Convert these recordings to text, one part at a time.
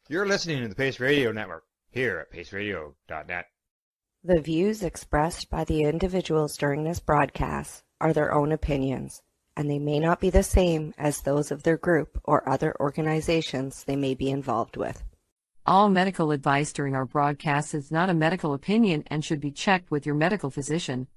You're listening to the Pace Radio Network here at paceradio.net. The views expressed by the individuals during this broadcast are their own opinions, and they may not be the same as those of their group or other organizations they may be involved with. All medical advice during our broadcast is not a medical opinion and should be checked with your medical physician.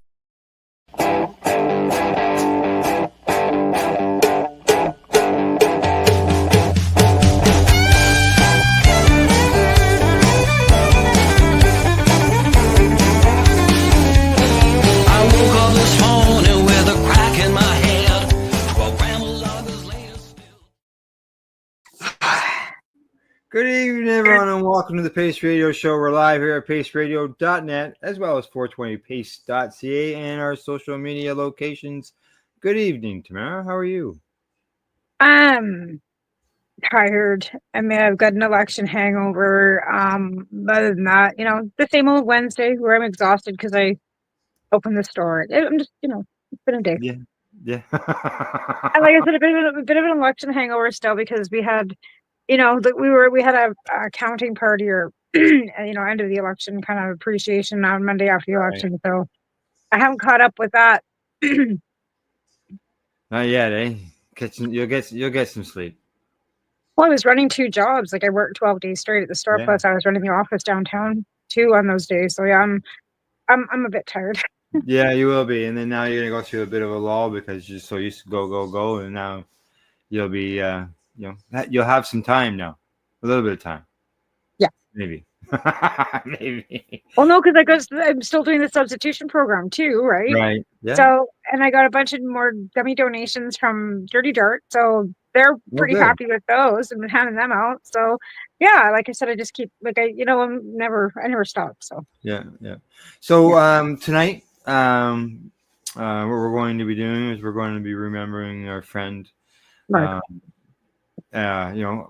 Good evening, everyone, and welcome to the Pace Radio Show. We're live here at paceradio.net, as well as 420pace.ca and our social media locations. Good evening, Tamara. How are you? Tired. I mean, I've got an election hangover. Other than that, the same old Wednesday where I'm exhausted because I opened the store. I'm just, it's been a day. Yeah. And like I said, a bit of an election hangover still because we had, we had a counting party or, end of the election kind of appreciation on Monday after the election. Right. So I haven't caught up with that. Not yet, eh? You'll get some sleep. Well, I was running 2 jobs. Like I worked 12 days straight at the store, plus I was running the office downtown too on those days. So yeah, I'm a bit tired. Yeah, you will be, and then now you're gonna go through a bit of a lull because you're so used to go, and now you'll be, you'll have some time now, a little bit of time. Yeah, maybe. Maybe. Well, no, because I'm still doing the substitution program too, right? Right. Yeah. So, and I got a bunch of more gummy donations from Dirty Dart, so they're pretty happy with those and been handing them out. So, yeah, like I said, I just keep I never stop. So. Yeah. So tonight, what we're going to be doing is we're going to be remembering our friend, a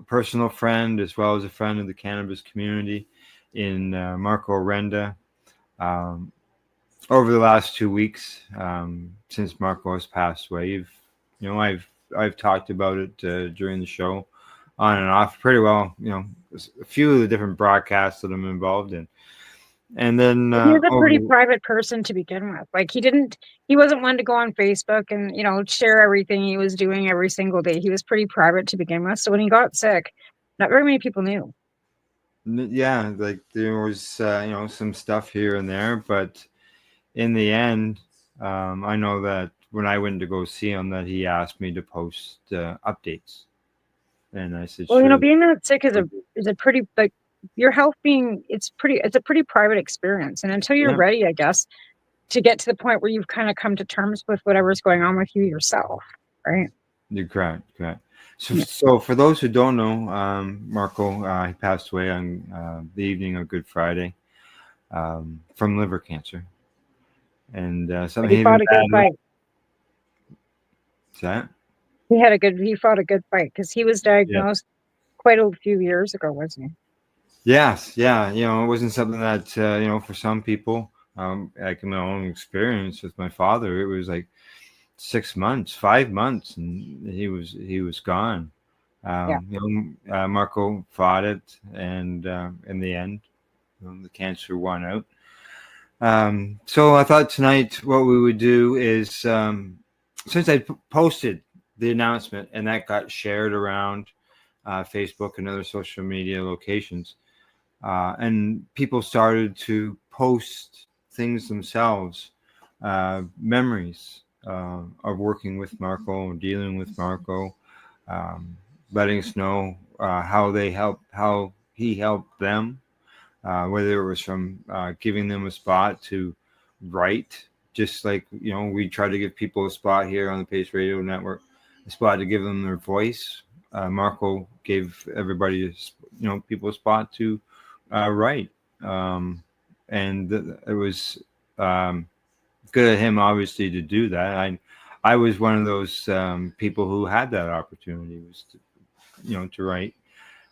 personal friend as well as a friend of the cannabis community in Renda. Over the last 2 weeks, since Marco has passed away, I've talked about it during the show, on and off, pretty well. A few of the different broadcasts that I'm involved in, and then he was a pretty private person to begin with. Like he wasn't one to go on Facebook and share everything he was doing every single day. He was pretty private to begin with. So when he got sick, not very many people knew. Yeah, like there was some stuff here and there, but in the end, I know that when I went to go see him, that he asked me to post updates, and I said, "Well, being that sick is a pretty your health it's a pretty private experience, and until you're ready, I guess, to get to the point where you've kind of come to terms with whatever's going on with you yourself, right?" You're correct. So for those who don't know, Marco, he passed away on the evening of Good Friday from liver cancer. And something he fought a good fight. What's that? He fought a good fight because he was diagnosed quite a few years ago, wasn't he? Yes, yeah. It wasn't something that for some people, like in my own experience with my father, it was like 6 months, 5 months, and he was gone. Marco fought it, and in the end, the cancer won out. So I thought tonight what we would do is, since I posted the announcement and that got shared around Facebook and other social media locations, and people started to post things themselves, memories of working with Marco, dealing with Marco, letting us know how he helped them. Whether it was from giving them a spot to write, just like, we try to give people a spot here on the Pace Radio Network, a spot to give them their voice. Marco gave everybody, people a spot to write. And it was good of him, obviously, to do that. I was one of those people who had that opportunity, was to write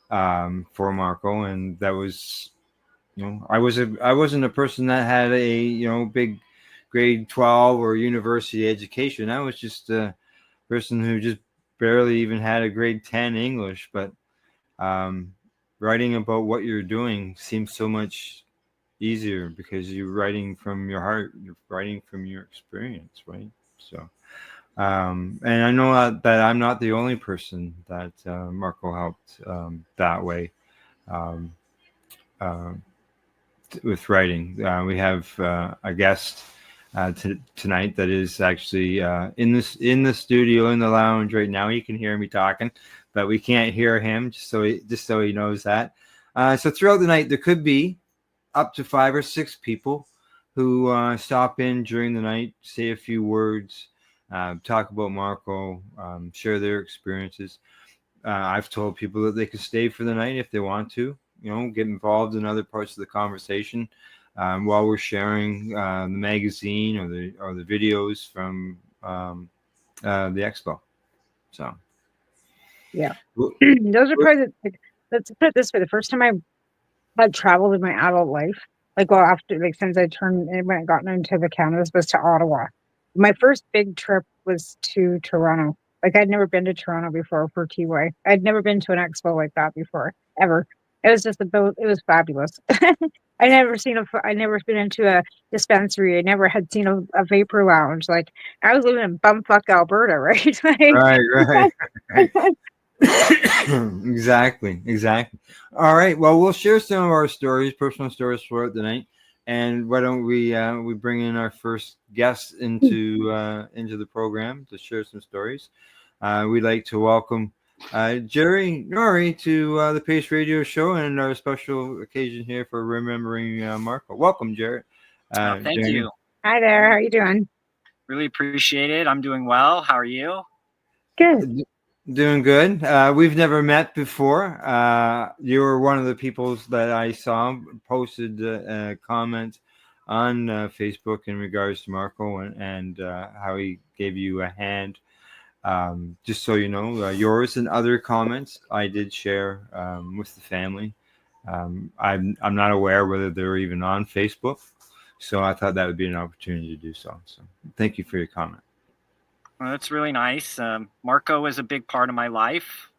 for Marco, and that was. I wasn't a person that had a big grade 12 or university education. I was just a person who just barely even had a grade 10 English. But writing about what you're doing seems so much easier because you're writing from your heart, you're writing from your experience, right? So, and I know that I'm not the only person that Marco helped that way um, uh, with writing. We have a guest tonight that is actually in the studio in the lounge right now. You can hear me talking, but we can't hear him. Just so he knows that. So throughout the night, there could be up to 5 or 6 people who stop in during the night, say a few words, talk about Marco, share their experiences. I've told people that they can stay for the night if they want to, get involved in other parts of the conversation while we're sharing the magazine or the videos from the expo. So, Yeah. Those are probably let's put it this way. The first time I had traveled in my adult life, after, since I when I got into the cannabis, was to Ottawa. My first big trip was to Toronto. I'd never been to Toronto before for TY. I'd never been to an expo like that before, ever. It was just it was fabulous. I never been into a dispensary. I never had seen a vapor lounge. I was living in bumfuck Alberta, right? right. Exactly. All right. Well, we'll share some of our stories, personal stories throughout the night. And why don't we bring in our first guest into the program to share some stories? We'd like to welcome Jerry Nori to the Pace Radio Show and our special occasion here for remembering Marco. Welcome, Jerry. Thank Jerry. you. Hi there. How are you doing? Really appreciate it. I'm doing well. How are you? Good. Doing good. We've never met before. You were one of the people that I saw posted a comment on Facebook in regards to Marco and how he gave you a hand. Just so you know, yours and other comments I did share with the family. I'm not aware whether they're even on Facebook, so I thought that would be an opportunity to do so. So thank you for your comment. Well, that's really nice. Marco is a big part of my life.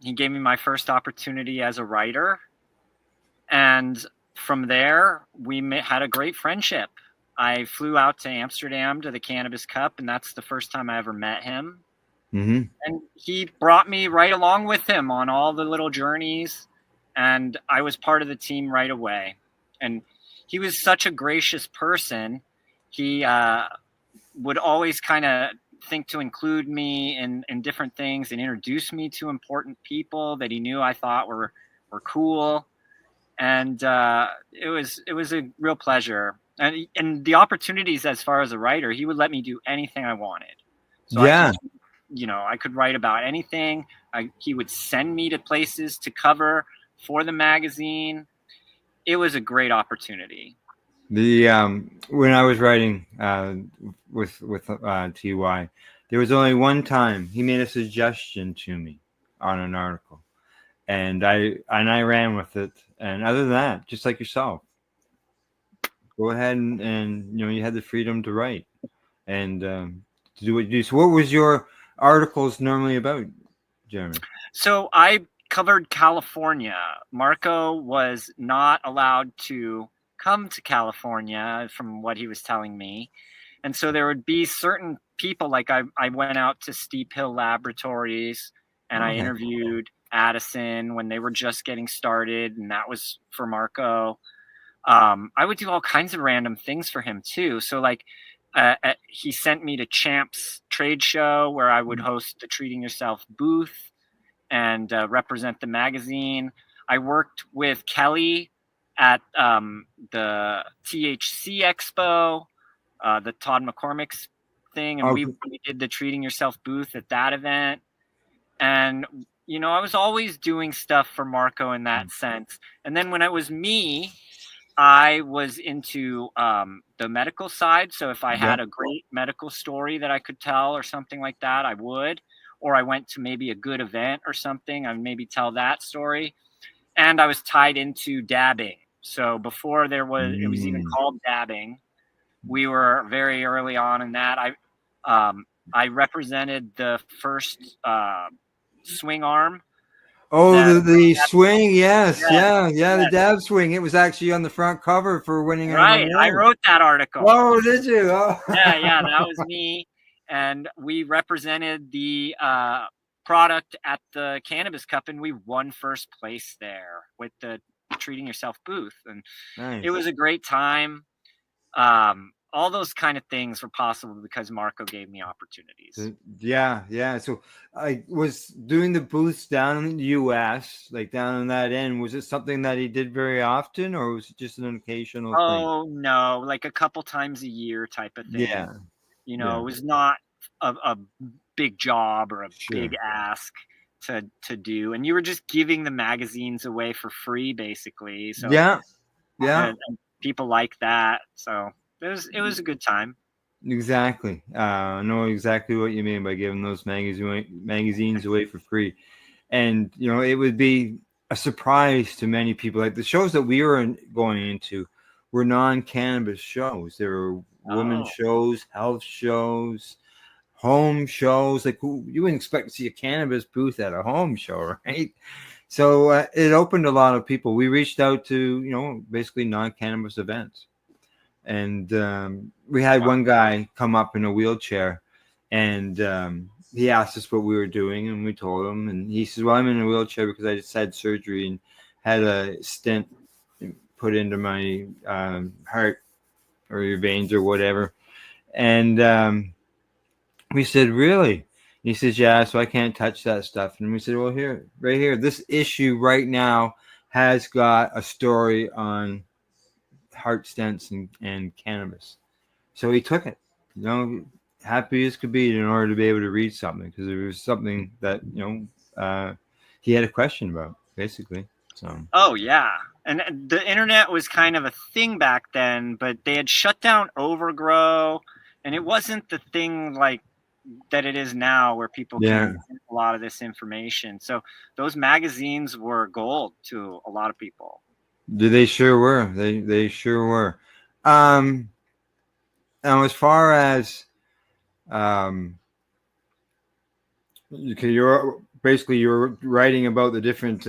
He gave me my first opportunity as a writer. And from there, we had a great friendship. I flew out to Amsterdam to the Cannabis Cup, and that's the first time I ever met him. Mm-hmm. And he brought me right along with him on all the little journeys. And I was part of the team right away. And he was such a gracious person. He would always kind of think to include me in different things and introduce me to important people that he knew I thought were cool. And it was a real pleasure. And the opportunities as far as a writer, he would let me do anything I wanted. So yeah. I could write about anything. He would send me to places to cover for the magazine. It was a great opportunity. The when I was writing with TY, there was only one time he made a suggestion to me on an article, and I ran with it. And other than that, just like yourself, go ahead and you had the freedom to write and to do what you do. So, what was your articles normally about, Jeremy? So I covered California. Marco was not allowed to come to California from what he was telling me. And so there would be certain people, like I went out to Steep Hill Laboratories and I interviewed Addison when they were just getting started, and that was for Marco. I would do all kinds of random things for him too. So he sent me to Champ's trade show where I would host the Treating Yourself booth and represent the magazine. I worked with Kelly at the THC Expo, the Todd McCormick's thing, and we did the Treating Yourself booth at that event. And I was always doing stuff for Marco in that sense. And then when it was me, I was into the medical side. So if I had a great medical story that I could tell or something like that, I would. Or I went to maybe a good event or something, I would maybe tell that story. And I was tied into dabbing. So before it was even called dabbing, we were very early on in that. I represented the first swing arm Oh, that the swing, yes, yes, yeah, the yes. dab swing. It was actually on the front cover for winning an Right, I award. wrote that article. Oh, did you? Oh. Yeah, that was me, and we represented the product at the Cannabis Cup, and we won first place there with the Treating Yourself booth, and Nice. it was a great time. All those kind of things were possible because Marco gave me opportunities. Yeah. So I was doing the booths down in the U.S., like down in that end. Was it something that he did very often, or was it just an occasional thing? Oh no, like a couple times a year type of thing. Yeah. You know, it was not a big job or a big ask to do, and you were just giving the magazines away for free, basically. So yeah. and people like that. So it was a good time. Exactly. I know exactly what you mean by giving those magazines away for free. And, you know, it would be a surprise to many people. Like the shows that we were going into were non-cannabis shows. There were women's shows, health shows, home shows. Like you wouldn't expect to see a cannabis booth at a home show, right? So it opened a lot of people. We reached out to, you know, basically non-cannabis events. And we had one guy come up in a wheelchair, and he asked us what we were doing, and we told him. And he says, "Well, I'm in a wheelchair because I just had surgery and had a stent put into my heart or your veins or whatever." And we said, "Really?" He says, "Yeah, so I can't touch that stuff." And we said, "Well, here, right here, this issue right now has got a story on heart stents and cannabis." So he took it, you know, happy as could be in order to be able to read something, because it was something that, you know, he had a question about, basically. So. Oh yeah, and the internet was kind of a thing back then, but they had shut down Overgrow, and it wasn't the thing like that it is now, where people can get a lot of this information. So those magazines were gold to a lot of people. They sure were. They sure were. Now, as far as you're writing about the different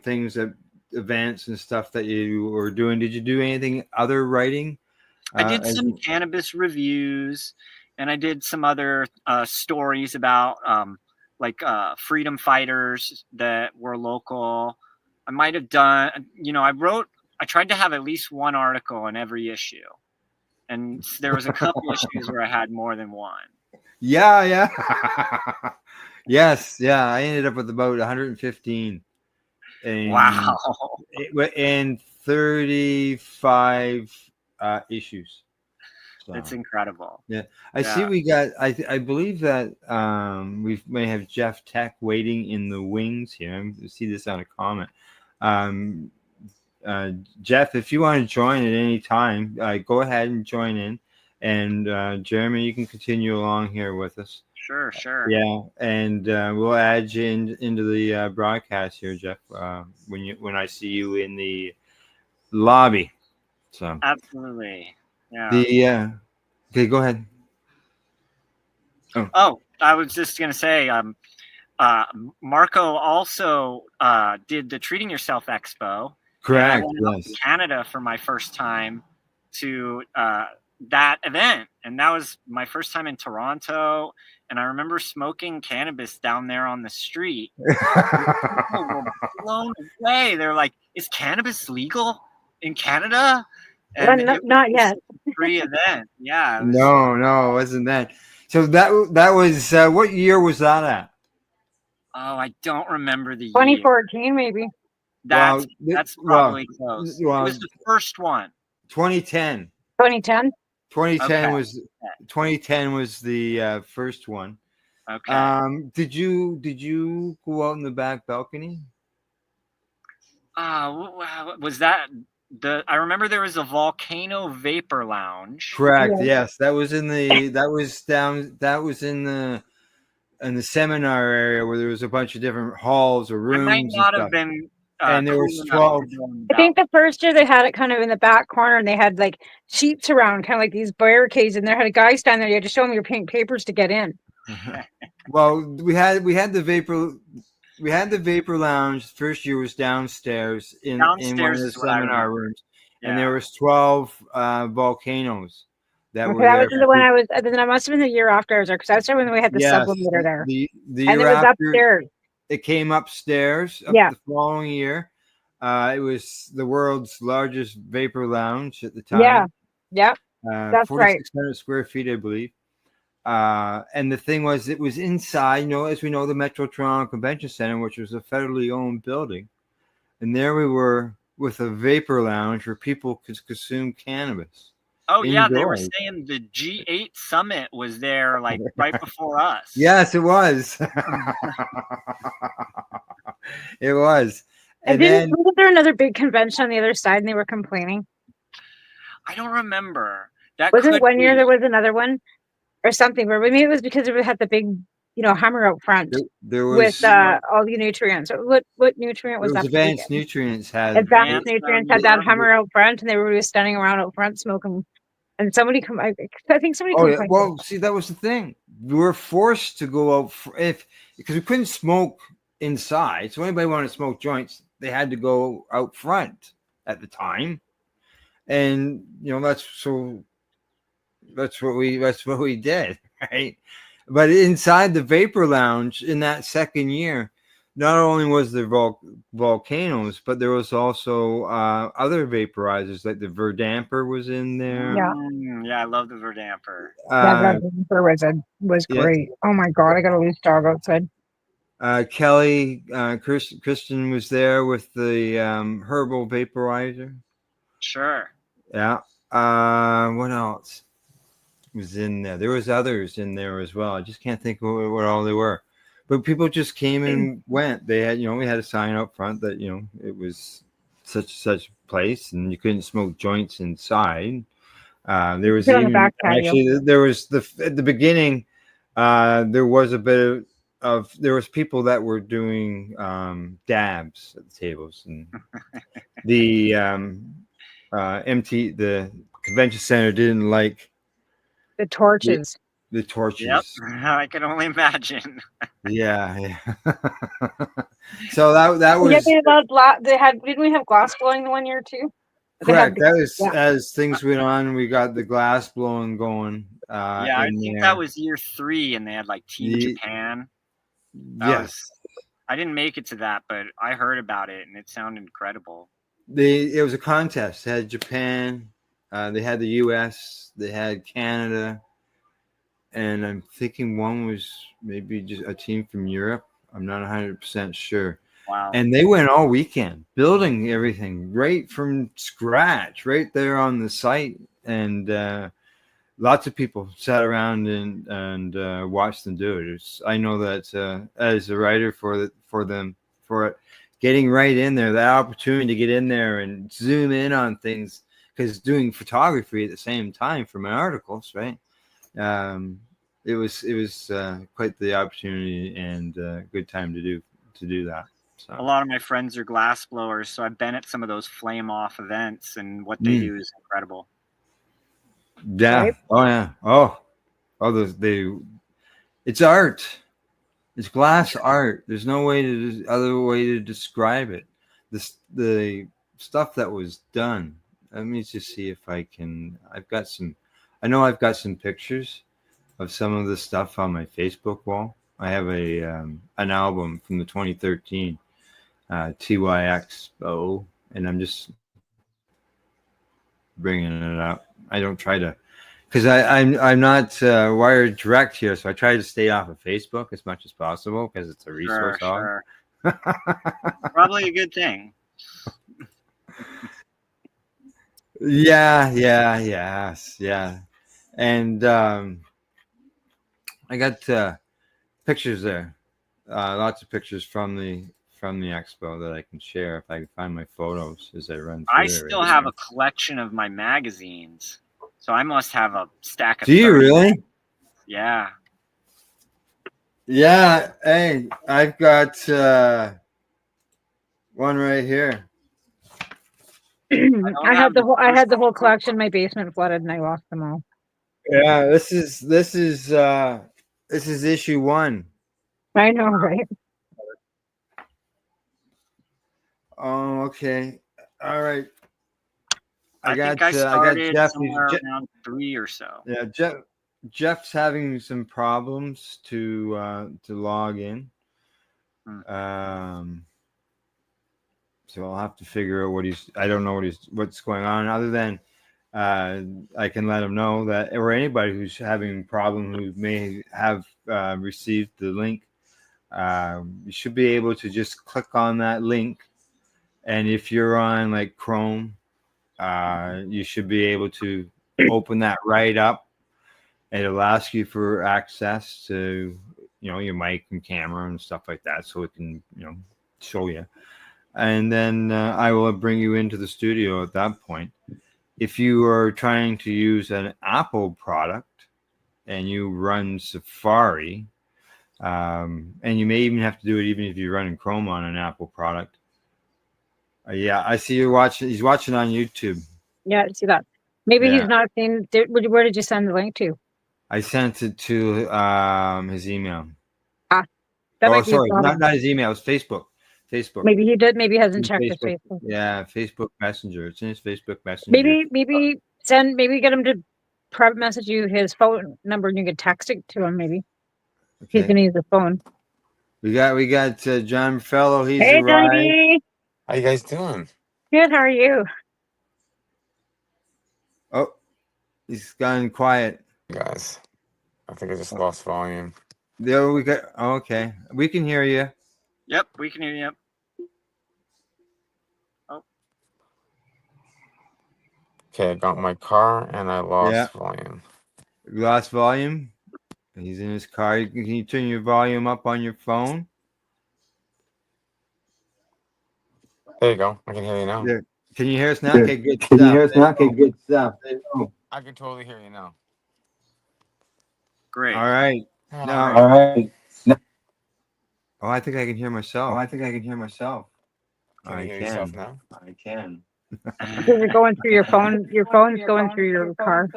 things, that events and stuff that you were doing. Did you do anything other writing? I did some cannabis reviews, and I did some other stories about like freedom fighters that were local. I might have done, you know, I tried to have at least one article in every issue. And there was a couple issues where I had more than one. Yeah. Yes. Yeah. I ended up with about 115. Wow. And 35 issues. So, it's incredible. Yeah. I see we got, I believe that we may have Jef Tek waiting in the wings here. I see this on a comment. Jeff, if you want to join at any time, go ahead and join in. And Jeremy, you can continue along here with us. Sure. Yeah, and we'll add you into the broadcast here, Jeff, when I see you in the lobby. So absolutely, yeah. Okay, go ahead. Oh, I was just gonna say, Marco also did the Treating Yourself Expo. Correct. I went to Canada for my first time to that event, and that was my first time in Toronto. And I remember smoking cannabis down there on the street. People were blown away. They're like, "Is cannabis legal in Canada?" And not yet. Free event, yeah. No, it wasn't that. So that was what year was that at? Oh, I don't remember the 2014, year. Maybe. That's probably close. It was the first one. 2010. 2010. 2010 was the first one. Okay. Did you go out in the back balcony? Was that I remember there was a Volcano Vapor Lounge. Correct. Yes, that was in the in the seminar area where there was a bunch of different halls or rooms. I might not have been. And there was 12. I think the first year they had it kind of in the back corner, and they had like sheets around, kind of like these barricades, and there had a guy stand there. You had to show him your pink papers to get in. Well, we had the vapor we had the vapor lounge. First year was downstairs in one of Downstairs the is what I seminar remember. rooms, and Yeah. there was 12 volcanoes that Okay, were that there. was the one I was. Then that must have been the year after I was there, because I was there when we had the Yes, sublimator there, the and year it was after upstairs. it came upstairs. Yeah. The following year, it was the world's largest vapor lounge at the Yeah. time. Yep. That's right. 4,600 square feet, I believe. And the thing was, it was inside, as we know, the Metro Toronto Convention Center, which was a federally owned building. And there we were with a vapor lounge where people could consume cannabis. Oh, yeah. They were indoors. saying the G8 summit was there like right before us. Yes, it was. It was. And wasn't there another big convention on the other side and they were complaining? I don't remember. That Wasn't one year be. there was another one or something, where maybe it was because it had the big, Hummer out front there was with all the nutrients. What nutrient was that? Advanced Nutrients had Advanced Nutrients had that Hummer out front, and they were just standing around out front smoking. And somebody I think somebody complained. Well, see, that was the thing. We were forced to go out because we couldn't smoke inside. So anybody wanted to smoke joints, they had to go out front at the time. And that's what we did, right? But inside the vapor lounge in that second year, not only was there volcanoes, but there was also other vaporizers, like the Verdamper was in there. Yeah, I love the Verdamper. Verdamper was great. Oh my God, I got a loose dog outside. Kelly, Kristen was there with the herbal vaporizer. Sure. Yeah. What else was in there? There was others in there as well. I just can't think of what all they were. But people just came and went. They had, we had a sign up front that, it was such place and you couldn't smoke joints inside. There was even, there was at the beginning, there was a bit there was people that were doing dabs at the tables, and the the convention center didn't like the torches. The torches. Yep, I can only imagine. Yeah. So that was. Yeah, didn't we have glass blowing the one year too? Correct. That was as things went on. We got the glass blowing going. I think that was year 3, and they had like Team Japan. Yes. I didn't make it to that, but I heard about it, and it sounded incredible. It was a contest. They had Japan. They had the U.S. They had Canada. And I'm thinking one was maybe just a team from Europe. I'm not 100% sure. Wow. And they went all weekend building everything right from scratch, right there on the site. And lots of people sat around and watched them do it. I know that as a writer for it, getting right in there, that opportunity to get in there and zoom in on things, because doing photography at the same time for my articles, right? It was quite the opportunity and good time to do that. So. A lot of my friends are glass blowers, so I've been at some of those flame off events, and what they do is incredible. Yeah. Right? Oh yeah. It's art. It's glass art. There's no other way to describe it. The stuff that was done. Let me just see if I can. I've got some pictures of some of the stuff on my Facebook wall. I have an album from the 2013 TY Expo, and I'm just bringing it up. I don't try to, because I'm not wired direct here, so I try to stay off of Facebook as much as possible because it's a resource hog. Sure. Probably a good thing. Yeah. And I got pictures there, lots of pictures from the expo that I can share if I can find my photos as I run through. I still have a collection of my magazines, so I must have a stack of. Do you really? Yeah. Yeah. Hey, I've got one right here. I had the whole collection in my basement flooded, and I lost them all. Yeah, this is issue 1. I know, right? Oh, okay. All right. I think I started somewhere around 3 or so. Yeah, Jeff's having some problems to log in. So I'll have to figure out I don't know what's going on, other than I can let him know that, or anybody who's having a problem who may have received the link, you should be able to just click on that link, and if you're on like Chrome, you should be able to open that right up. It'll ask you for access to, your mic and camera and stuff like that, so it can, show you. And then I will bring you into the studio at that point. If you are trying to use an Apple product and you run Safari, and you may even have to do it even if you're running Chrome on an Apple product. Yeah, I see you're watching. He's watching on YouTube. Yeah, I see that. Maybe he's not seen. Where did you send the link to? I sent it to his email. That sorry, not his email. It's Facebook. Maybe he did. Maybe he hasn't checked his Facebook. Yeah, Facebook Messenger. It's in his Facebook Messenger. Maybe get him to private message you his phone number and you can text it to him. Maybe he's gonna use the phone. We got John Berfelo. He's hey, arrived. Johnny. How you guys doing? Good. How are you? Oh, he's gone quiet. Guys, I think I just lost volume. There we go. Okay, we can hear you. Yep, we can hear you. Oh. Okay, I got my car and I lost volume. You lost volume? He's in his car. Can you turn your volume up on your phone? There you go. I can hear you now. Yeah. Can you hear us now? Okay, good stuff. Can you hear us now? Okay, good stuff. I can totally hear you now. Great. All right. All right. Oh, I think I can hear myself. Can you hear yourself now? I can. Is it going through your phone? Your phone's going through your car.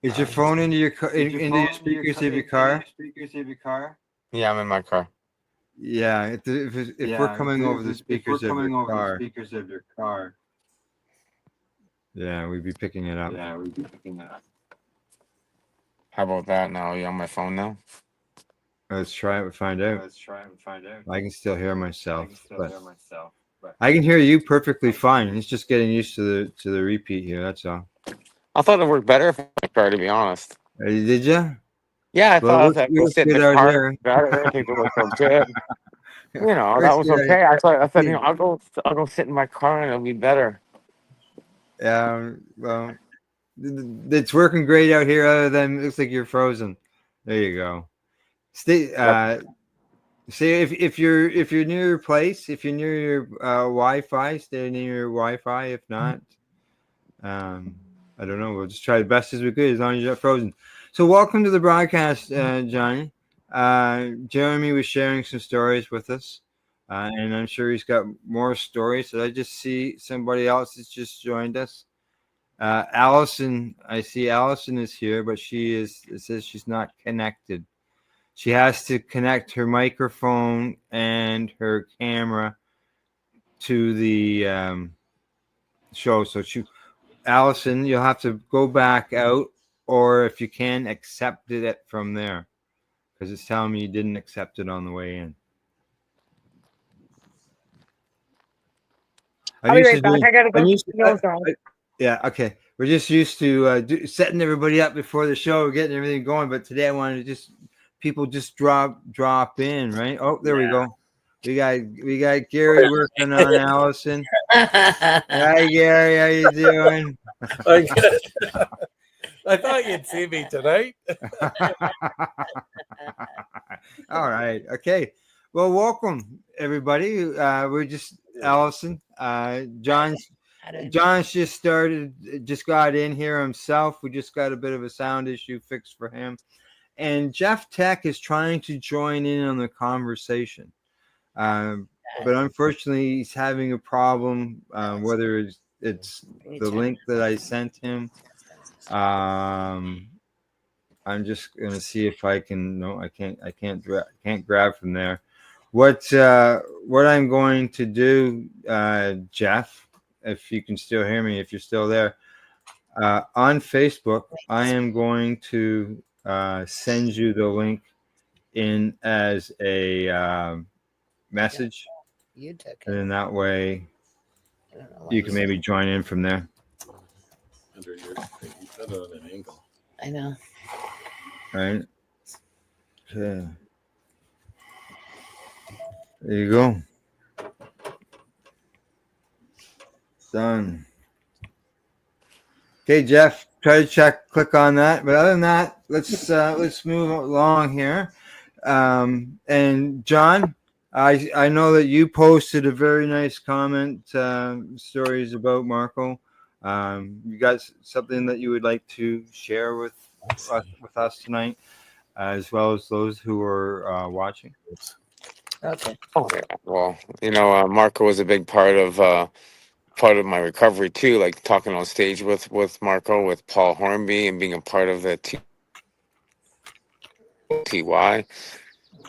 Is your phone into your car? Into your speakers of your car? Yeah, I'm in my car. Yeah, if we're coming over the speakers of your car. Yeah, we'd be picking it up. How about that now? Are you on my phone now? Let's try it and find out. I can still hear myself, but I can hear you perfectly fine. It's just getting used to the repeat here. That's all. I thought it worked better for my car, to be honest. Did you? Yeah, I thought I was sitting in the car. Everything was so good. That was okay. I said, I'll go sit in my car and it'll be better. Well, it's working great out here. Other than it looks like you're frozen. There you go. Stay. Say if you're near your place, if you're near your Wi-Fi, stay near your Wi-Fi. If not, I don't know. We'll just try the best as we could, as long as you're not frozen. So, welcome to the broadcast, Johnny. Jeremy was sharing some stories with us, and I'm sure he's got more stories. So I just see somebody else that's just joined us. Alison, I see Alison is here, but it says she's not connected. She has to connect her microphone and her camera to the show. So Alison, you'll have to go back out, or if you can, accept it from there, because it's telling me you didn't accept it on the way in. I'll be right back. I gotta go. Yeah, okay. We're just used to setting everybody up before the show, getting everything going. But today I wanted to people just drop in, right? Oh, there we go. We got Gary working on Alison. Hi, Gary. How you doing? I thought you'd see me tonight. All right. Okay. Well, welcome everybody. We're just Alison. John's just got in here himself. We just got a bit of a sound issue fixed for him. And Jef Tek is trying to join in on the conversation. But unfortunately, he's having a problem, whether it's the link that I sent him. I'm just going to see if I can. No, I can't grab from there. What I'm going to do, Jeff, if you can still hear me, if you're still there, on Facebook, I am going to send you the link in as a message, You took it. and then that way I don't know why you can maybe join in from there. Under your, you said it on an angle. I know. Right? Okay. There you go. Done. Okay, Jeff, try to click on that. But other than that, let's move along here. And John, I know that you posted a very nice comment, stories about Marco. You got something that you would like to share with us tonight, as well as those who are watching? Okay. Oh, yeah. Well, Marco was a big part of my recovery too. Like talking on stage with Marco, with Paul Hornby, and being a part of the TY,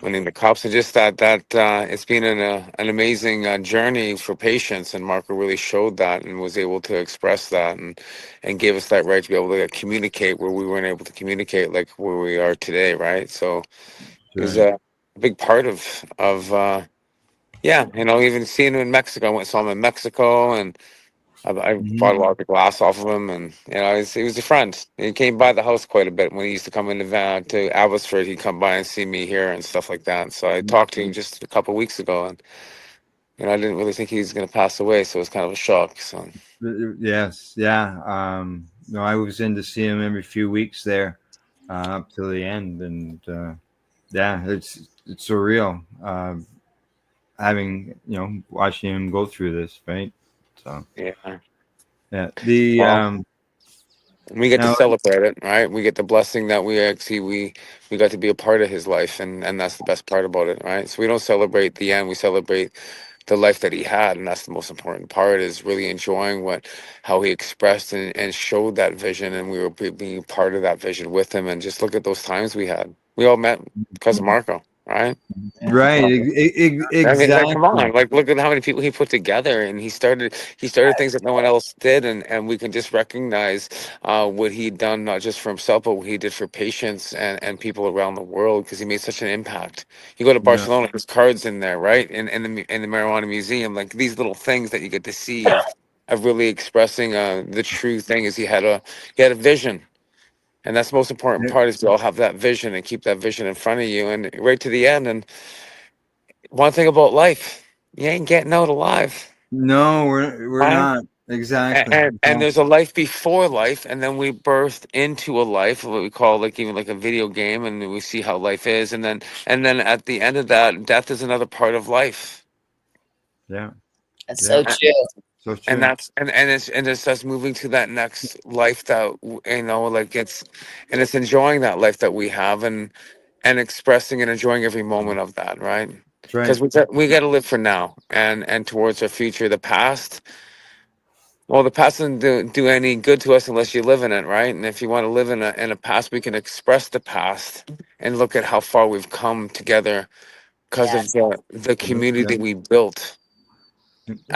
winning the cups, and just that it's been an amazing journey for patients. And Marco really showed that and was able to express that and gave us that right to be able to communicate where we weren't able to communicate, like where we are today, right? So it was a big part of yeah, even seeing him in Mexico. I went and saw him in Mexico, and I bought a lot of the glass off of him, and he was a friend. He came by the house quite a bit when he used to come in to Abbotsford. He'd come by and see me here and stuff like that. So I talked to him just a couple of weeks ago, and I didn't really think he was going to pass away, so it was kind of a shock. So yes, yeah. No, I was in to see him every few weeks there, up to the end, and yeah, it's surreal. Having watching him go through this, right? So yeah. We get to celebrate it, right? We get the blessing that we got to be a part of his life, and that's the best part about it, right? So we don't celebrate the end; we celebrate the life that he had, and that's the most important part. Is really enjoying how he expressed and showed that vision, and we were being part of that vision with him. And just look at those times we had. We all met because of Marco, right? Right, exactly. I mean, come on, look at how many people he put together, and he started things that no one else did, and we can just recognize what he'd done, not just for himself, but what he did for patients and people around the world, because he made such an impact. You go to Barcelona, there's cards in there, right, in the marijuana museum, like these little things that you get to see of really expressing the true thing. Is he had a vision. And that's the most important part, is to all have that vision and keep that vision in front of you and right to the end. And one thing about life, you ain't getting out alive. No, we're not. Exactly. And there's a life before life, and then we birth into a life, what we call even like a video game, and we see how life is, and then at the end of that, death is another part of life. Yeah. That's so true. So true. And that's it's us moving to that next life that it's enjoying that life that we have, and expressing and enjoying every moment of that, right? Because we got to live for now and towards our future. The past doesn't do any good to us unless you live in it, right? And if you want to live in a past, we can express the past and look at how far we've come together because of the community we built. We've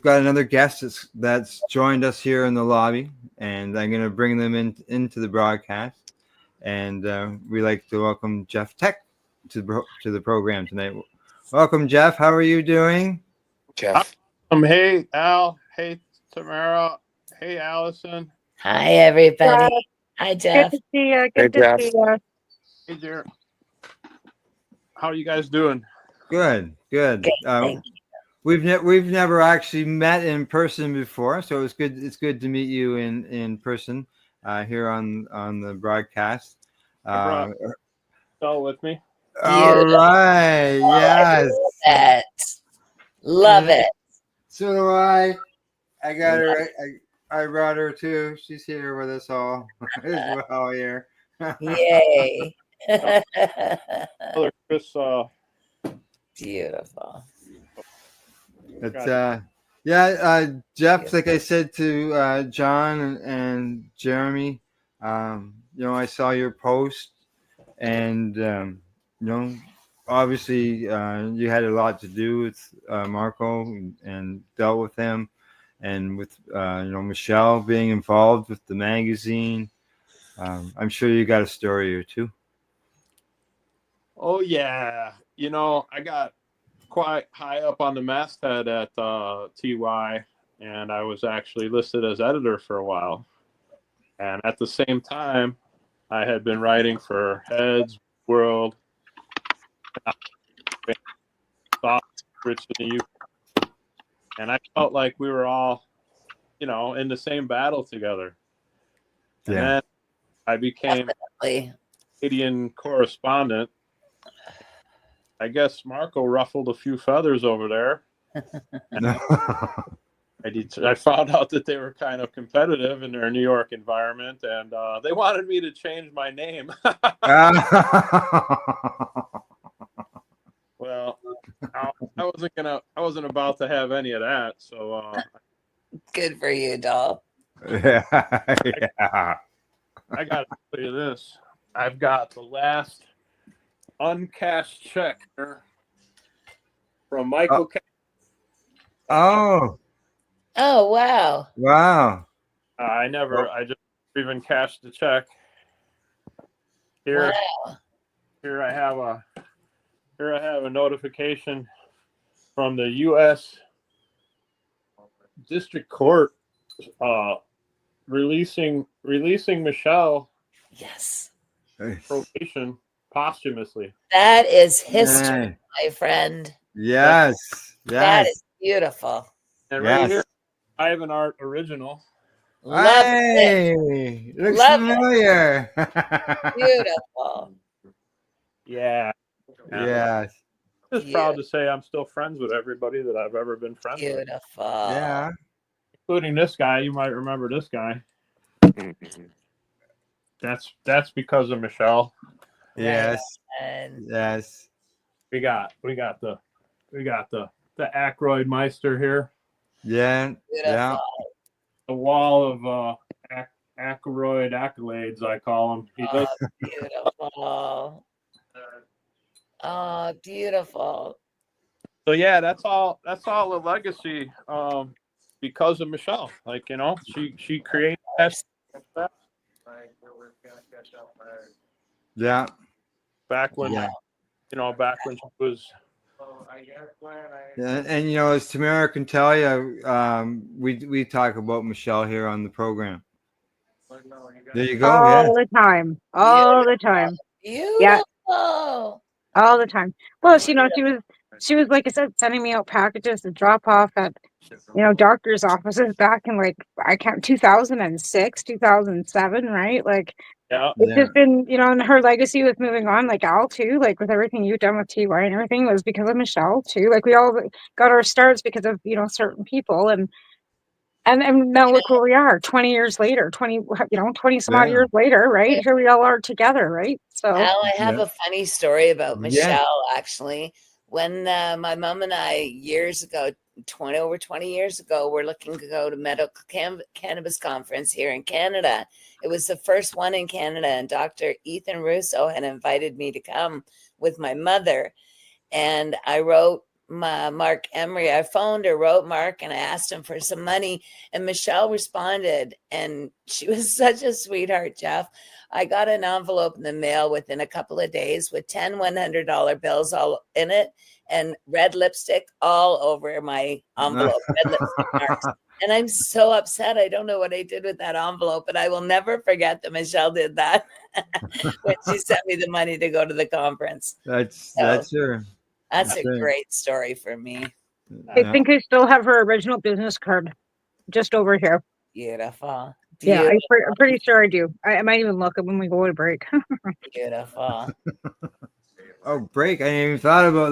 got another guest that's joined us here in the lobby, and I'm going to bring them into the broadcast. And we like to welcome Jef Tek to the program tonight. Welcome, Jef. How are you doing? Jef. Hey, Al. Hey, Tamara. Hey, Alison. Hi, everybody. Hi, Jef. Good to see you. Good to see you. Hey, dear. How are you guys doing? Good. We've never actually met in person before, so it's good. It's good to meet you in person here on the broadcast. I brought Stella with me. All right. Yes. Love it. So do I. I got her. I brought her too. She's here with us all as well here. Yay. Chris. Beautiful. But Jef, like I said to John and Jeremy, I saw your post, and obviously you had a lot to do with Marco and dealt with him, and with Michelle being involved with the magazine. I'm sure you got a story or two. Oh yeah, I got quite high up on the masthead at TY, and I was actually listed as editor for a while. And at the same time, I had been writing for Heads, World, Rich in the UK, and I felt like we were all, in the same battle together. And then I became Canadian correspondent. I guess Marco ruffled a few feathers over there. I found out that they were kind of competitive in their New York environment, and they wanted me to change my name. Well, I wasn't about to have any of that. So good for you, doll. Yeah. I got to tell you this. I've got the last uncashed check here from Michael. Oh. Oh, wow. Wow. I just even cashed the check. Here, wow. Here I have a notification from the U.S. District Court releasing Michelle. Yes. Probation posthumously. That is history, my friend. Yes. That is beautiful. And right here, I have an art original. Love it. Looks Love familiar. Beautiful. Yeah. Yes. Just proud to say I'm still friends with everybody that I've ever been friends with. Beautiful. Yeah. Including this guy. You might remember this guy. That's because of Michelle. Yes. Right. Yes. We got the Ackroyd Meister here. Yeah. Beautiful. Yeah. The wall of Ackroyd accolades, I call him. He does. Beautiful. Oh, beautiful. So yeah, that's all a legacy because of Michelle. Like, she created that. Yeah. Back when back when she was. Yeah, and as Tamara can tell you, we talk about Michelle here on the program. There you go. All the time. All the time. Beautiful. Yeah. All the time. Well, she was, like I said, sending me out packages to drop off at, doctor's offices back in 2006, 2007, right? Like, it's just been, and her legacy with moving on, like Al too, like with everything you've done with TY and everything was because of Michelle too. Like we all got our starts because of, certain people, and now look where we are 20 years later, 20 some odd years later, right? Here we all are together, right? So Al, I have a funny story about Michelle, actually. When my mom and I, years ago, over 20 years ago, were looking to go to medical cannabis conference here in Canada. It was the first one in Canada, and Dr. Ethan Russo had invited me to come with my mother. And I wrote Mark Emery. I phoned or wrote Mark, and I asked him for some money, and Michelle responded, and she was such a sweetheart, Jeff. I got an envelope in the mail within a couple of days with 10 $100 bills all in it and red lipstick all over my envelope, red lipstick marks. And I'm so upset. I don't know what I did with that envelope, but I will never forget that Michelle did that when she sent me the money to go to the conference. That's her. That's a great story for me. I think I still have her original business card just over here. Beautiful. Yeah, I'm pretty sure I do. I might even look up when we go to break. Beautiful. Oh, break. I didn't even thought about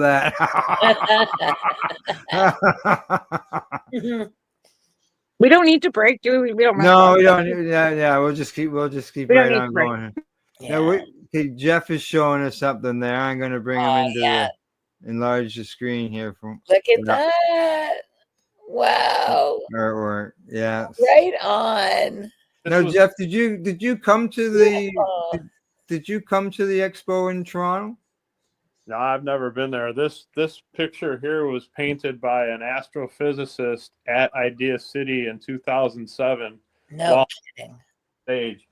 that. We don't need to break, do we? We don't. No, we don't. Yeah. We'll just keep right on going. Yeah. Okay, Jeff is showing us something there. I'm going to bring him into enlarge the screen here. Look at that. Wow. Artwork. Yeah. Right on. No, Jeff, did you come to the did you come to the expo in Toronto? No, I've never been there. This picture here was painted by an astrophysicist at Idea City in 2007. No kidding. Stage.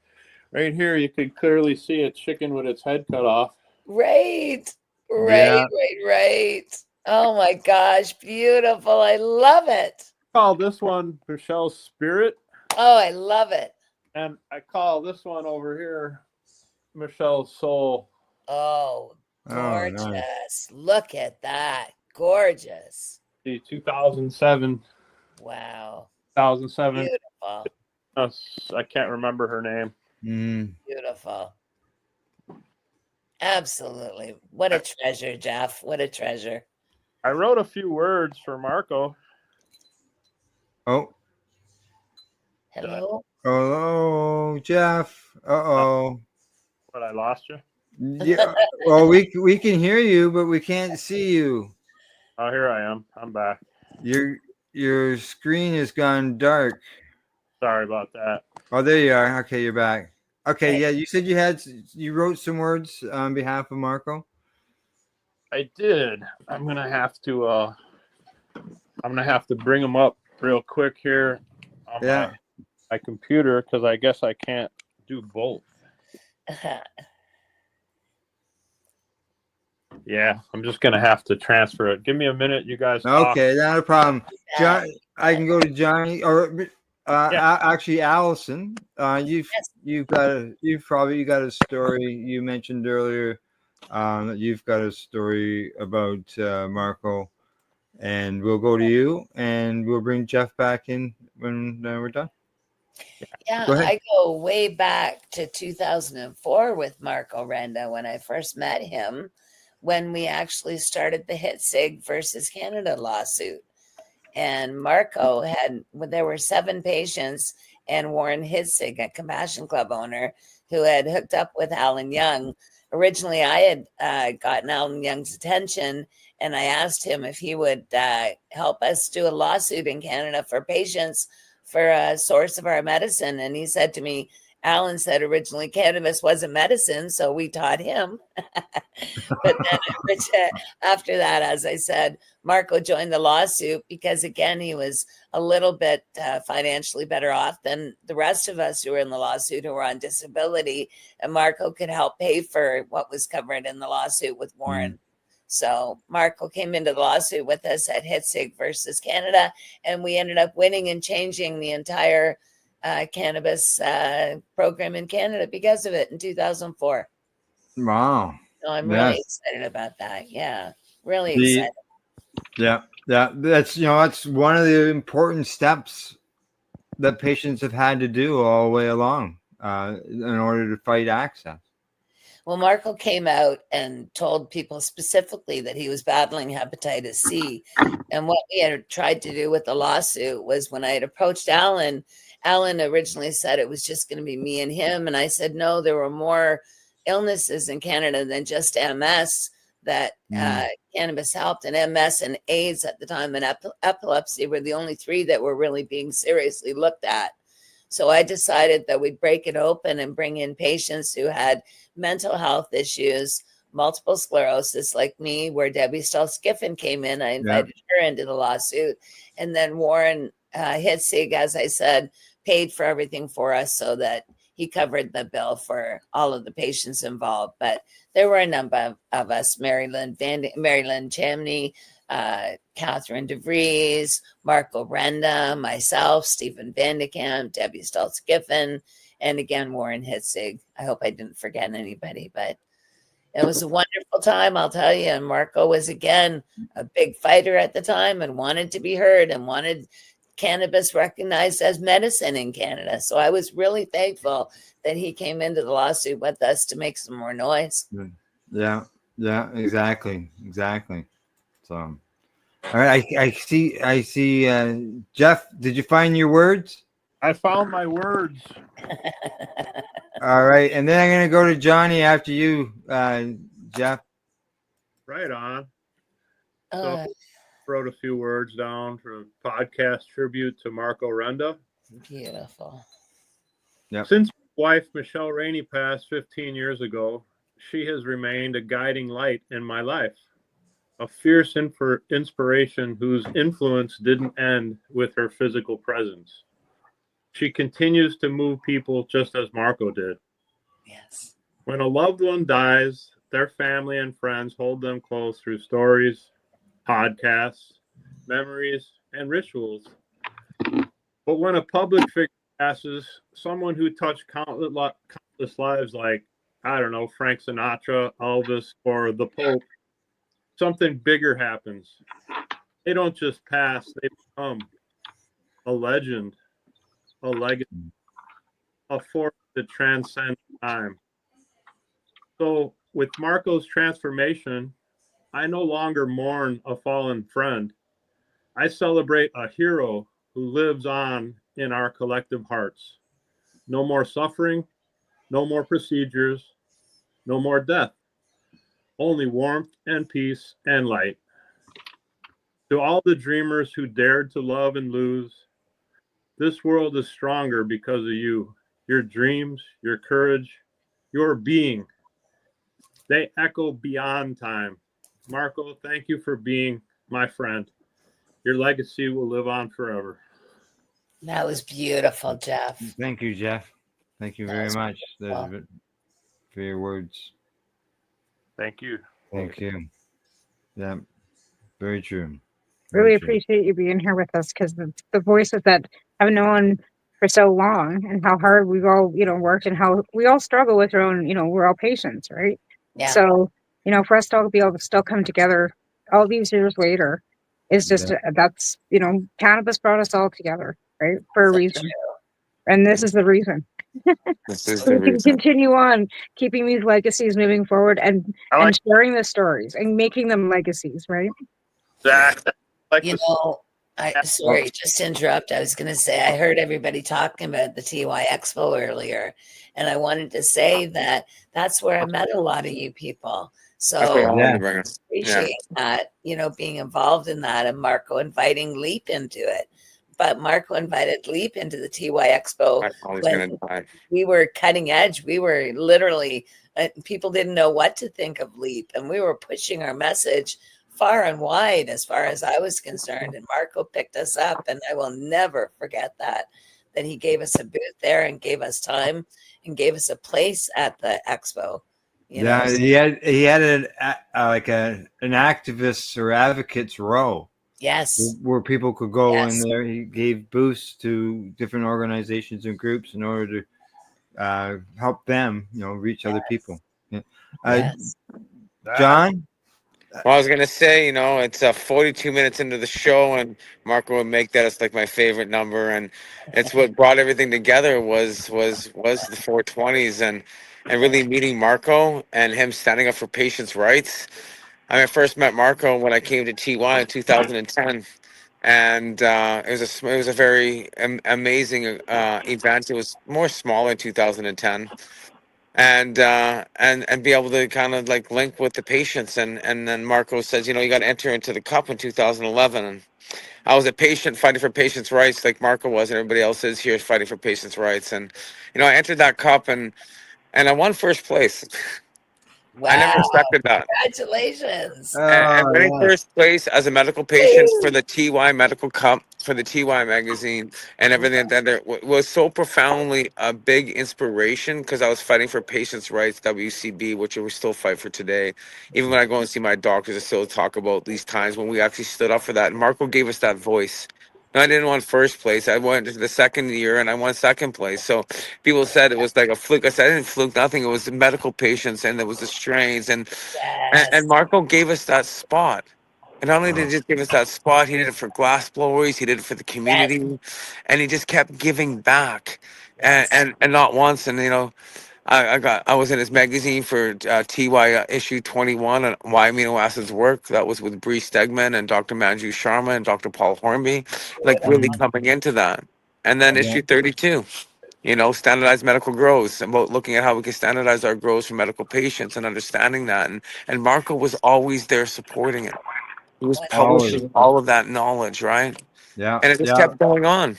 Right here, you can clearly see a chicken with its head cut off. Right. Yeah. Right. Oh my gosh, beautiful. I love it. I call this one Michelle's Spirit. Oh, I love it. And I call this one over here Michelle's Soul. Oh, gorgeous. Oh, nice. Look at that. Gorgeous. See, 2007. Wow. 2007. Beautiful. I can't remember her name. Beautiful. Absolutely. What a treasure, Jef. What a treasure. I wrote a few words for Marco. Oh. Hello? Hello, Jeff. Uh-oh. But I lost you? Yeah. Well, we can hear you, but we can't see you. Oh, here I am. I'm back. Your screen has gone dark. Sorry about that. Oh, there you are. Okay, you're back. Okay, yeah, you said you wrote some words on behalf of Marco. I did. I'm gonna have to bring them up real quick here on my computer because I guess I can't do both. Yeah, I'm just gonna have to transfer it. Give me a minute, you guys. Okay, not a problem. John, I can go to Johnny or actually Allison. You've got a story you mentioned earlier. You've got a story about Marco, and we'll go to you, and we'll bring Jef back in when we're done. Yeah, I go way back to 2004 with Marco Renda when I first met him, when we actually started the Hitzig versus Canada lawsuit. And Marco there were 7 patients, and Warren Hitzig, a Compassion Club owner, who had hooked up with Alan Young. Originally, I had gotten Alan Young's attention, and I asked him if he would help us do a lawsuit in Canada for patients for a source of our medicine. And he said to me, Alan said originally cannabis wasn't medicine, so we taught him. But then after that, as I said, Marco joined the lawsuit because, again, he was a little bit financially better off than the rest of us who were in the lawsuit who were on disability. And Marco could help pay for what was covered in the lawsuit with Warren. So Marco came into the lawsuit with us at Hitzig versus Canada, and we ended up winning and changing the entire cannabis program in Canada because of it in 2004. Wow. So I'm really excited about that. Yeah, really excited. Yeah. That's one of the important steps that patients have had to do all the way along in order to fight access. Well, Marco came out and told people specifically that he was battling hepatitis C. And what we had tried to do with the lawsuit was, when I had approached Alan originally said it was just going to be me and him. And I said, no, there were more illnesses in Canada than just MS that cannabis helped. And MS and AIDS at the time and epilepsy were the only 3 that were really being seriously looked at. So I decided that we'd break it open and bring in patients who had mental health issues, multiple sclerosis like me, where Debbie Stahl-Skiffen came in. I invited her into the lawsuit. And then Warren Hitzig, as I said, paid for everything for us so that he covered the bill for all of the patients involved. But there were a number of us: Marilyn Chamney, Catherine DeVries, Marco Renda, myself, Stephen Vandekamp, Debbie Stahl-Skiffen, and again, Warren Hitzig. I hope I didn't forget anybody, but it was a wonderful time, I'll tell you. And Marco was, again, a big fighter at the time and wanted to be heard and wanted cannabis recognized as medicine in Canada. So I was really thankful that he came into the lawsuit with us to make some more noise. Yeah, exactly. So, all right, I see. Jef, did you find your words? I found my words. All right, and then I'm going to go to Johnny after you, Jef. Right on. So wrote a few words down for a podcast tribute to Marco Renda. Beautiful. Yep. Since my wife Michelle Rainey passed 15 years ago, she has remained a guiding light in my life, a fierce inspiration whose influence didn't end with her physical presence. She continues to move people just as Marco did. Yes. When a loved one dies, their family and friends hold them close through stories, podcasts, memories, and rituals. But when a public figure passes, someone who touched countless lives like, I don't know, Frank Sinatra, Elvis, or the Pope, something bigger happens. They don't just pass, they become a legend, a legacy, a force that transcends time. So with Marco's transformation, I no longer mourn a fallen friend. I celebrate a hero who lives on in our collective hearts. No more suffering, no more procedures, no more death. Only warmth and peace and light. To all the dreamers who dared to love and lose, this world is stronger because of you. Your dreams, your courage, your being. They echo beyond time. Marco, thank you for being my friend. Your legacy will live on forever. That was beautiful, Jef. Thank you, Jef. Thank you very much for your words. Thank you. Thank you. Yeah, very true. Really appreciate you being here with us, because the voices that have known for so long and how hard we've all, worked, and how we all struggle with our own, we're all patients, right? Yeah. So, for us to all be able to still come together all these years later is just, that's, cannabis brought us all together, right? For a reason. And this is the reason. This is So the we can reason. continue on keeping these legacies moving forward and sharing the stories and making them legacies, right? Exactly. Sorry, just to interrupt. I was going to say, I heard everybody talking about the TY Expo earlier, and I wanted to say that that's where I met a lot of you people. So appreciate that, being involved in that, and Marco inviting Leap into it. But Marco invited Leap into the TY Expo when we were cutting edge. We were literally, people didn't know what to think of Leap, and we were pushing our message far and wide as far as I was concerned. And Marco picked us up, and I will never forget that he gave us a booth there and gave us time and gave us a place at the expo. He had an activists or advocates row. Yes. Where people could go in there. He gave boosts to different organizations and groups in order to help them, reach other people. John? Well, I was gonna say, it's 42 minutes into the show, and Marco would make that as like my favorite number, and it's what brought everything together was the 420s, and really meeting Marco and him standing up for patients' rights. I first met Marco when I came to TY in 2010, and it was a very amazing event. It was more smaller in 2010. And be able to kind of like link with the patients, and then Marco says, you got to enter into the cup in 2011, and I was a patient fighting for patients' rights like Marco was, and everybody else is here fighting for patients' rights, and I entered that cup, and I won first place. Wow. I never expected that. Congratulations. And winning first place as a medical patient for the TY Medical Cup, for the TY magazine, and everything that there was so profoundly a big inspiration, because I was fighting for patients' rights, WCB, which we still fight for today. Even when I go and see my doctors, I still talk about these times when we actually stood up for that. And Marco gave us that voice. I didn't want first place. I went to the second year and I won second place. So people said it was like a fluke. I said I didn't fluke nothing. It was the medical patients, and there was the strains, and Marco gave us that spot. And not only did he just give us that spot, he did it for glass blowers, he did it for the community, and he just kept giving back, and not once. And I was in his magazine for TY issue 21 on why amino acids work. That was with Bree Stegman and Dr. Manju Sharma and Dr. Paul Hornby, really coming into that. And then issue 32, standardized medical grows, about looking at how we can standardize our grows for medical patients and understanding that. And Marco was always there supporting it. He was publishing all of that knowledge, right? Yeah. And it just kept going on.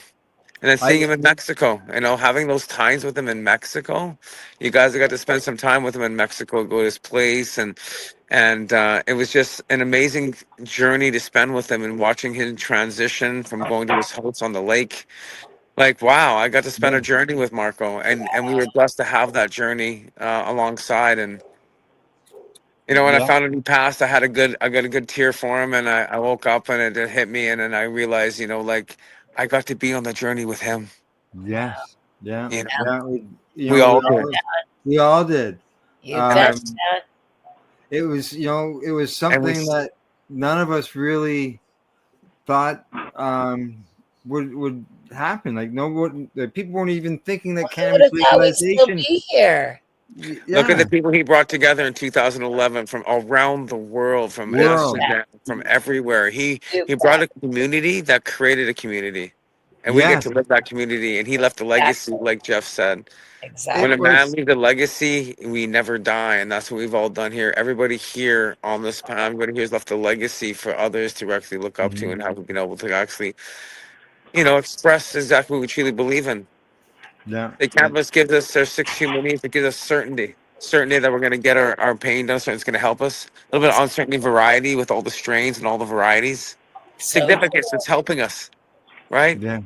And then seeing him in Mexico, having those times with him in Mexico. You guys got to spend some time with him in Mexico, go to his place, and it was just an amazing journey to spend with him and watching him transition from going to his house on the lake. Like, wow, I got to spend a journey with Marco, and we were blessed to have that journey alongside. And when I found out he passed, I got a good tear for him, and I woke up and it hit me, and then I realized, like, I got to be on the journey with him. Yes. Yeah. We all did. We all did. You bet. It was, it was something that none of us really thought would happen. Like people weren't even thinking that cannabis legalization. Be here. Look at the people he brought together in 2011 from around the world, from Amsterdam, from everywhere. He brought a community that created a community, and we get to live that community. And he left a legacy, like Jef said. Exactly. When a man leaves a legacy, we never die, and that's what we've all done here. Everybody here on this panel, everybody here has left a legacy for others to actually look up to, and have been able to actually, express exactly what we truly believe in. Yeah. The cannabis gives us our 6 human needs. It gives us certainty that we're going to get our pain done. So it's going to help us. A little bit of uncertainty, variety with all the strains and all the varieties. Significance. It's helping us, right? Yeah.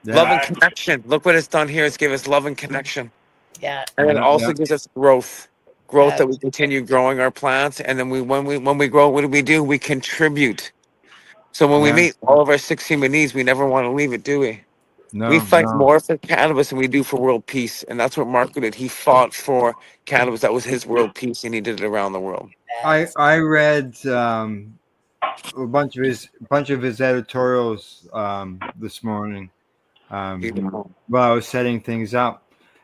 Love and connection. Look what it's done here. It's given us love and connection. Yeah. And it also gives us growth. That we continue growing our plants. And then when we grow, what do? We contribute. So when we meet all of our 6 human needs, we never want to leave it, do we? No, we fight more for cannabis than we do for world peace. And that's what Marco did. He fought for cannabis. That was his world peace, and he did it around the world. I read a bunch of his editorials this morning while I was setting things up.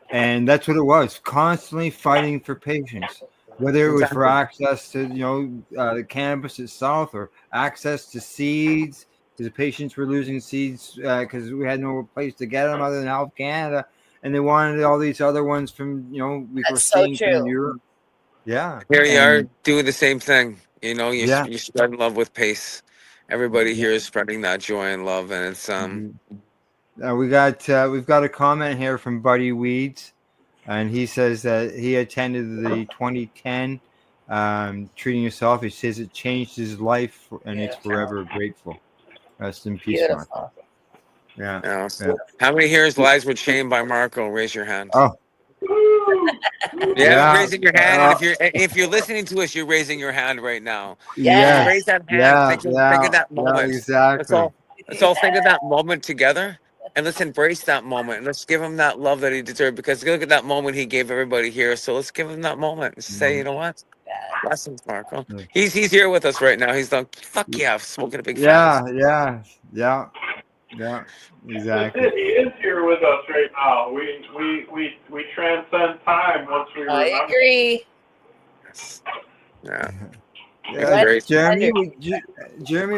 And that's what it was, constantly fighting for patients, whether it was for access to, the cannabis itself or access to seeds, because the patients were losing seeds because we had no place to get them other than Health Canada. And they wanted all these other ones from, we were seeing from Europe. Yeah. Here you are doing the same thing. You spread love with pace. Everybody here is spreading that joy and love. And it's, we've got a comment here from Buddy Weeds, and he says that he attended the 2010 Treating Yourself. He says it changed his life, and he's forever grateful. Rest in peace, Marco. Yeah. How many here's lives were changed by Marco? Raise your hand. Oh. Raising your hand. If you're listening to us, you're raising your hand right now. Yeah. Raise that hand. Think of that moment. Yeah, exactly. Let's all think of that moment together, and let's embrace that moment, and let's give him that love that he deserved. Because look at that moment he gave everybody here. So let's give him that moment and say, you know what? Blessings, Marco. He's here with us right now. He's done. Fuck yeah, smoking a big fat. Yeah. Exactly. He is here with us right now. We transcend time once we remember. I agree. Yeah. Jeremy,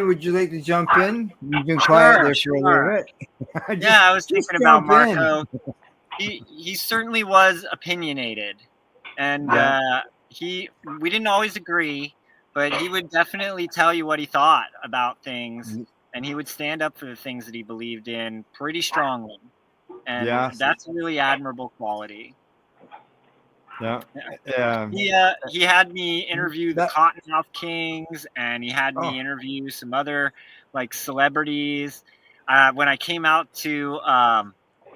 would you like to jump in? You've been quiet there for a little bit. I was thinking about Marco. He certainly was opinionated, and we didn't always agree, but he would definitely tell you what he thought about things, and he would stand up for the things that he believed in pretty strongly, and that's a really admirable quality. He had me interview the Cottonmouth Kings, and he had me interview some other celebrities. When I came out to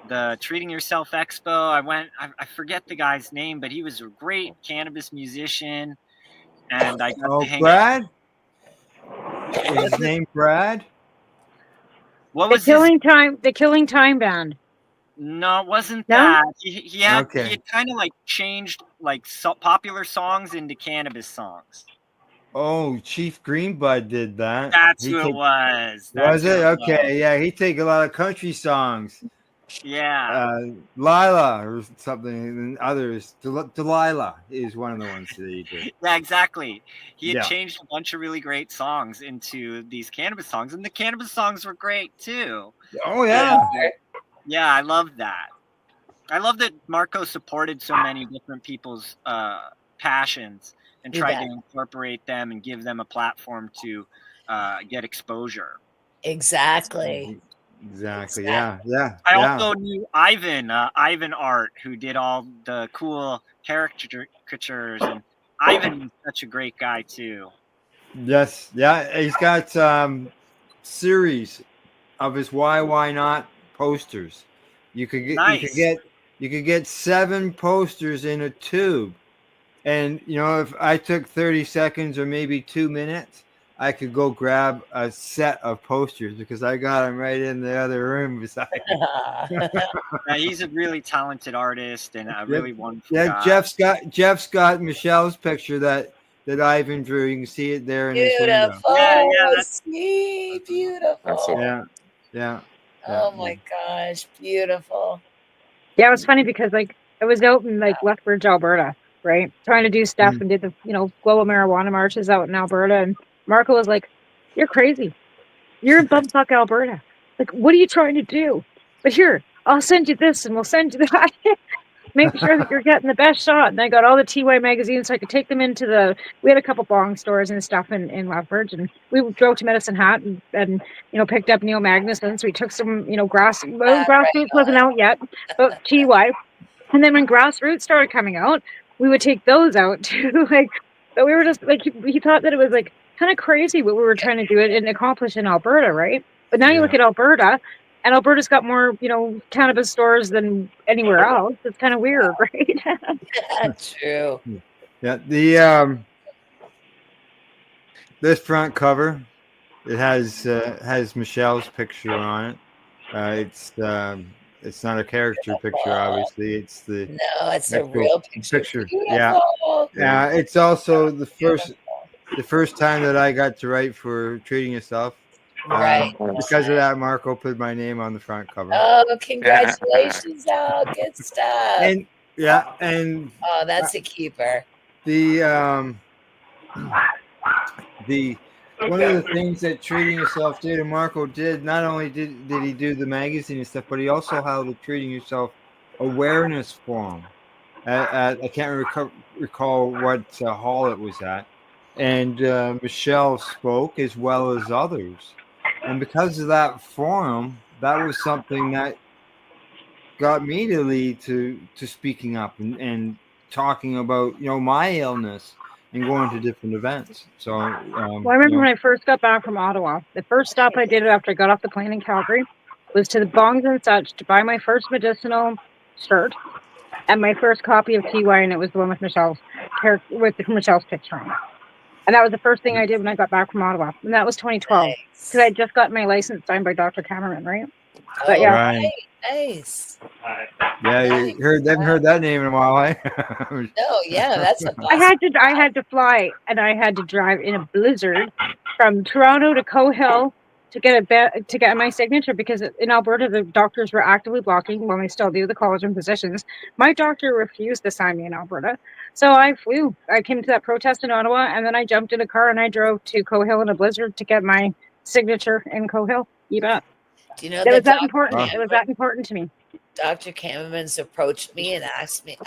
the Treating Yourself Expo, I forget the guy's name, but he was a great cannabis musician, and I got to hang Brad? His name Brad? What was the Killing Time band? No, it wasn't that. He had kind of changed popular songs into cannabis songs. Oh, Chief Greenbud did that. That's who it was. Was it? Okay, yeah. He take a lot of country songs. Yeah. Lila or something, and others. Delilah is one of the ones that he did. Yeah, exactly. He had changed a bunch of really great songs into these cannabis songs, and the cannabis songs were great too. Oh yeah. Yeah, I love that. I love that Marco supported so many different people's passions and tried to incorporate them and give them a platform to get exposure. Exactly. Exactly. Yeah. I also knew Ivan Art, who did all the cool caricatures, and Ivan was such a great guy too. Yes. Yeah. He's got series of his why not posters. You could Nice. get 7 posters in a tube. And if I took 30 seconds or maybe 2 minutes, I could go grab a set of posters because I got them right in the other room beside me. Yeah, he's a really talented artist and a really wonderful guy. Jeff's got Michelle's picture that Ivan drew. You can see it there in this window. Beautiful. Yeah, that's beautiful. Yeah. Oh my gosh, beautiful. Yeah, it was funny because I was out in Lethbridge, Alberta, right, trying to do stuff and did the global marijuana marches out in Alberta, and Marco was like, "You're crazy. You're in bumfuck Alberta. Like, what are you trying to do? But here, I'll send you this, and we'll send you that." Make sure that you're getting the best shot. And I got all the TY magazines so I could take them into we had a couple bong stores and stuff in Lethbridge, and we drove to Medicine Hat and picked up Neil Magnuson. So we took some, Grassroots wasn't out yet, but TY. And then when Grassroots started coming out, we would take those out too. But we were just he thought that it was kind of crazy what we were trying to do and accomplish in Alberta, right? But now you look at Alberta, and Alberta's got more, cannabis stores than anywhere else. It's kind of weird, right? Yeah, true. Yeah, the this front cover, it has Michelle's picture on it. It's not a caricature picture, obviously. It's it's a real picture. Yeah. It's also the first time that I got to write for Treating Yourself. Right. Because of that, Marco put my name on the front cover. Oh, congratulations! Good stuff. And oh, that's a keeper. The one of the things that Treating Yourself did, and Marco did, not only did he do the magazine and stuff, but he also held a Treating Yourself awareness forum. I can't recall what hall it was at, and Michelle spoke as well as others. And because of that forum, that was something that got me to lead to speaking up and talking about my illness and going to different events. So I remember when I first got back from Ottawa, the first stop I did after I got off the plane in Calgary was to the Bongs and Such to buy my first medicinal shirt and my first copy of TY, and it was the one with Michelle's picture on it. And that was the first thing I did when I got back from Ottawa. And that was 2012. Because I just got my license signed by Dr. Cameron, right? But yeah. Right. Nice. Yeah, you haven't heard that name in a while, eh? No, yeah, that's a I had to fly and I had to drive in a blizzard from Toronto to Cohill to get my signature, because in Alberta the doctors were actively blocking, well, they still do, the college and physicians. My doctor refused to sign me in Alberta, so I flew. I came to that protest in Ottawa, and then I jumped in a car and I drove to Cohill in a blizzard to get my signature in Cohill. You bet. Do you know that was that important? It was that important to me. Dr. Cameron's approached me and asked me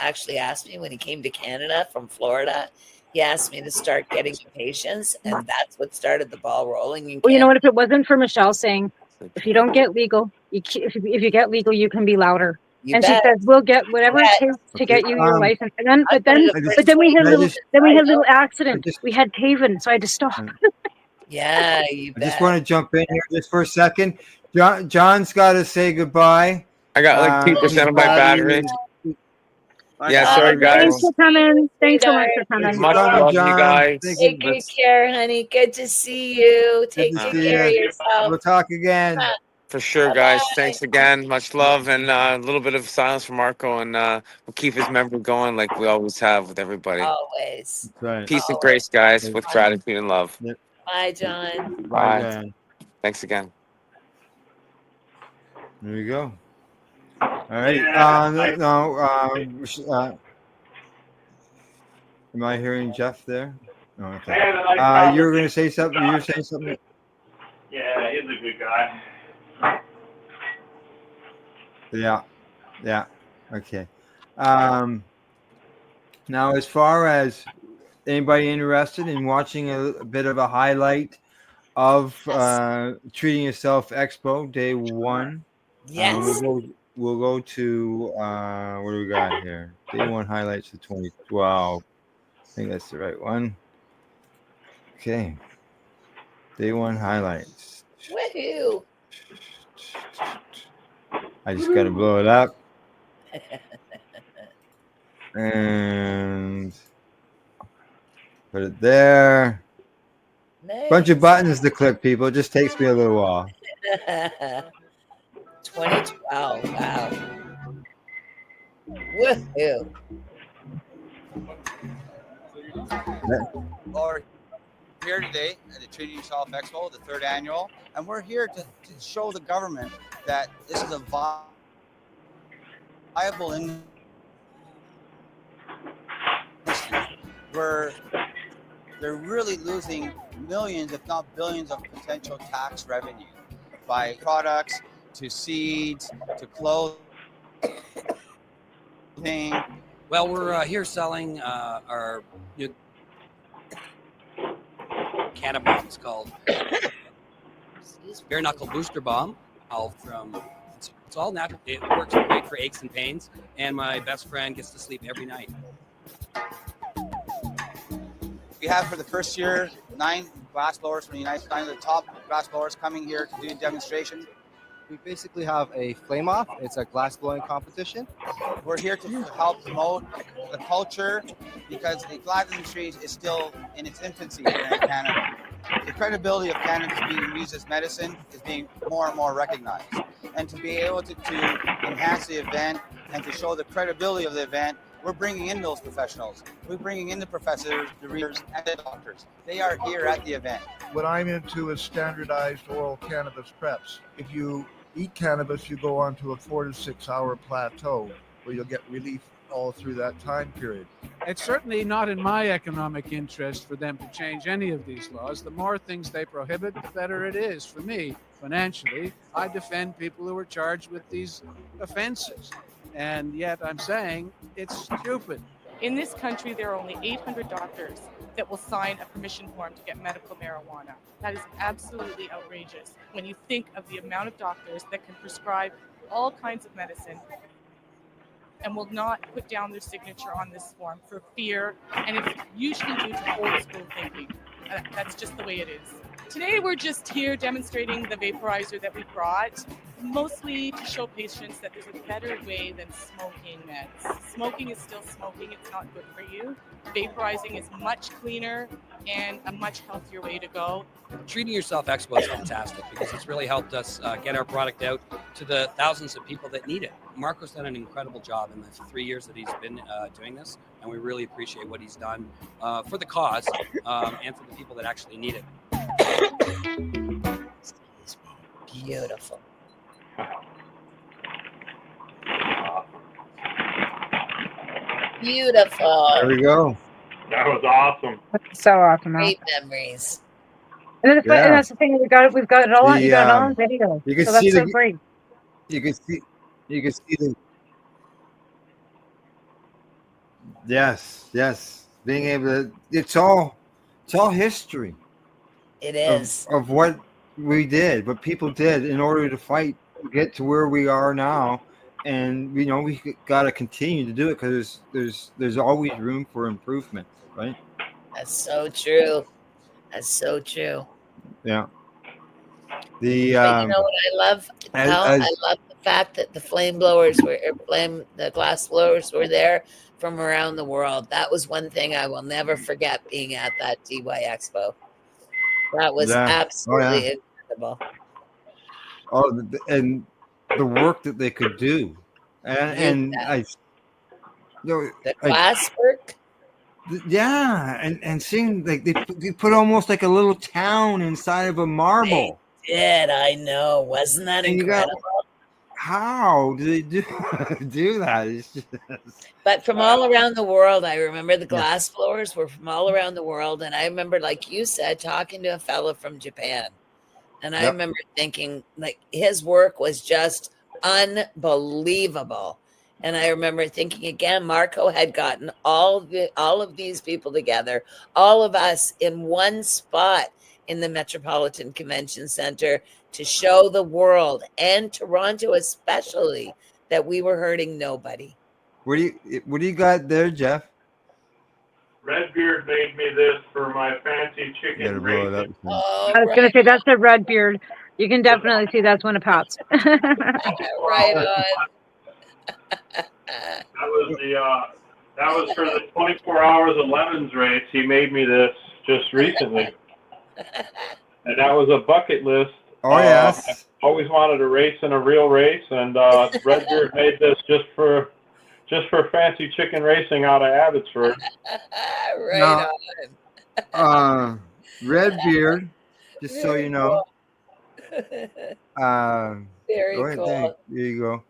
when he came to Canada from Florida. He asked me to start getting patients, and that's what started the ball rolling. Well, you know what? If it wasn't for Michelle saying, if you don't get legal, if you get legal, you can be louder. She says, we'll get whatever it takes to get you your license. And then, but then we had a little accident. We had paving, so I had to stop. Yeah, you bet. I just want to jump in here just for a second. John's got to say goodbye. I got 2% of my battery. Yeah, sorry, guys. Thanks for coming. Thanks so much for coming. Much love, you guys. Take good care, honey. Good to see you. Take good care of yourself. We'll talk again. For sure, guys. Thanks again. Much love, and a little bit of silence for Marco, and we'll keep his memory going like we always have with everybody. Always. Right. Peace and grace, guys, with gratitude and love. Yep. Bye, John. Bye. John. Thanks again. There you go. All right. Am I hearing Jeff there? Oh, okay. You were going to say something. You were saying something. Yeah, he's a good guy. Yeah. Okay. Now, as far as anybody interested in watching a bit of a highlight of Treating Yourself Expo, day 1. Yes. We'll go to what do we got here? Day 1 highlights of 2012. I think that's the right one. Okay. Day 1 highlights. Woohoo! I just got to blow it up. And put it there. Nice. Bunch of buttons to click, people. It just takes me a little while. 2012. Wow. Woohoo. We're here today at the Treating Yourself Expo, the 3rd annual, and we're here to show the government that this is a viable industry where they're really losing millions, if not billions, of potential tax revenue by products to seeds to clothing. Well, we're here selling our new cannabis called Bare Knuckle Booster Bomb. It's all natural. It works great for aches and pains, and my best friend gets to sleep every night. We have for the first year 9 glass blowers from the United States, 9 of the top glass blowers coming here to do a demonstration. We basically have a flame off. It's a glass blowing competition. We're here to help promote the culture because the glass industry is still in its infancy here in Canada. The credibility of cannabis being used as medicine is being more and more recognized. And to be able to enhance the event and to show the credibility of the event, we're bringing in those professionals. We're bringing in the professors, the readers, and the doctors. They are here at the event. What I'm into is standardized oral cannabis preps. If you eat cannabis, you go on to a 4 to 6 hour plateau where you'll get relief all through that time period. It's certainly not in my economic interest for them to change any of these laws. The more things they prohibit, the better it is for me financially. I defend people who are charged with these offenses. And yet I'm saying it's stupid. In this country, there are only 800 doctors that will sign a permission form to get medical marijuana. That is absolutely outrageous when you think of the amount of doctors that can prescribe all kinds of medicine and will not put down their signature on this form for fear, and it's usually due to old school thinking. That's just the way it is. Today we're just here demonstrating the vaporizer that we brought, mostly to show patients that there's a better way than smoking meds. Smoking is still smoking, it's not good for you. Vaporizing is much cleaner and a much healthier way to go. Treating Yourself Expo is fantastic because it's really helped us get our product out to the thousands of people that need it. Marco's done an incredible job in the 3 years that he's been doing this, and we really appreciate what he's done for the cause and for the people that actually need it. Beautiful. Beautiful. There we go. That was awesome. That's so awesome. Great memories. And that's the thing. We've got it all on. You got it all on video. You can so see that's so great. You can see the. Yes. Being able to, it's all history. It is of what we did, what people did in order to fight, to get to where we are now, and we got to continue to do it because there's always room for improvement, right? That's so true. That's so true. Yeah. But you know what I love? I love the fact that the the glass blowers were there from around the world. That was one thing I will never forget being at that TY Expo. That was absolutely incredible. Oh, and the work that they could do, and the glass work. Yeah, and seeing like they put almost like a little town inside of a marble. They did, I know. Wasn't that incredible? How do they do that? It's just... But from all around the world, I remember the glass blowers were from all around the world. And I remember, like you said, talking to a fellow from Japan. And I remember thinking, like, his work was just unbelievable. And I remember thinking again, Marco had gotten all of these people together, all of us in one spot. in the Metropolitan Convention Center to show the world, and Toronto especially, that we were hurting nobody. What do you got there, Jeff? Redbeard made me this for my fancy chicken Blow it up. racing. Oh, I was going to say, that's a red beard. You can definitely see that's one of Pat's. Right on. That was for the 24 hours of Lemons race. He made me this just recently, and that was a bucket list. Oh yes. I always wanted to race in a real race, and Redbeard made this just for fancy chicken racing out of Abbotsford. Right on. Redbeard, just so you know. Very cool. There you go.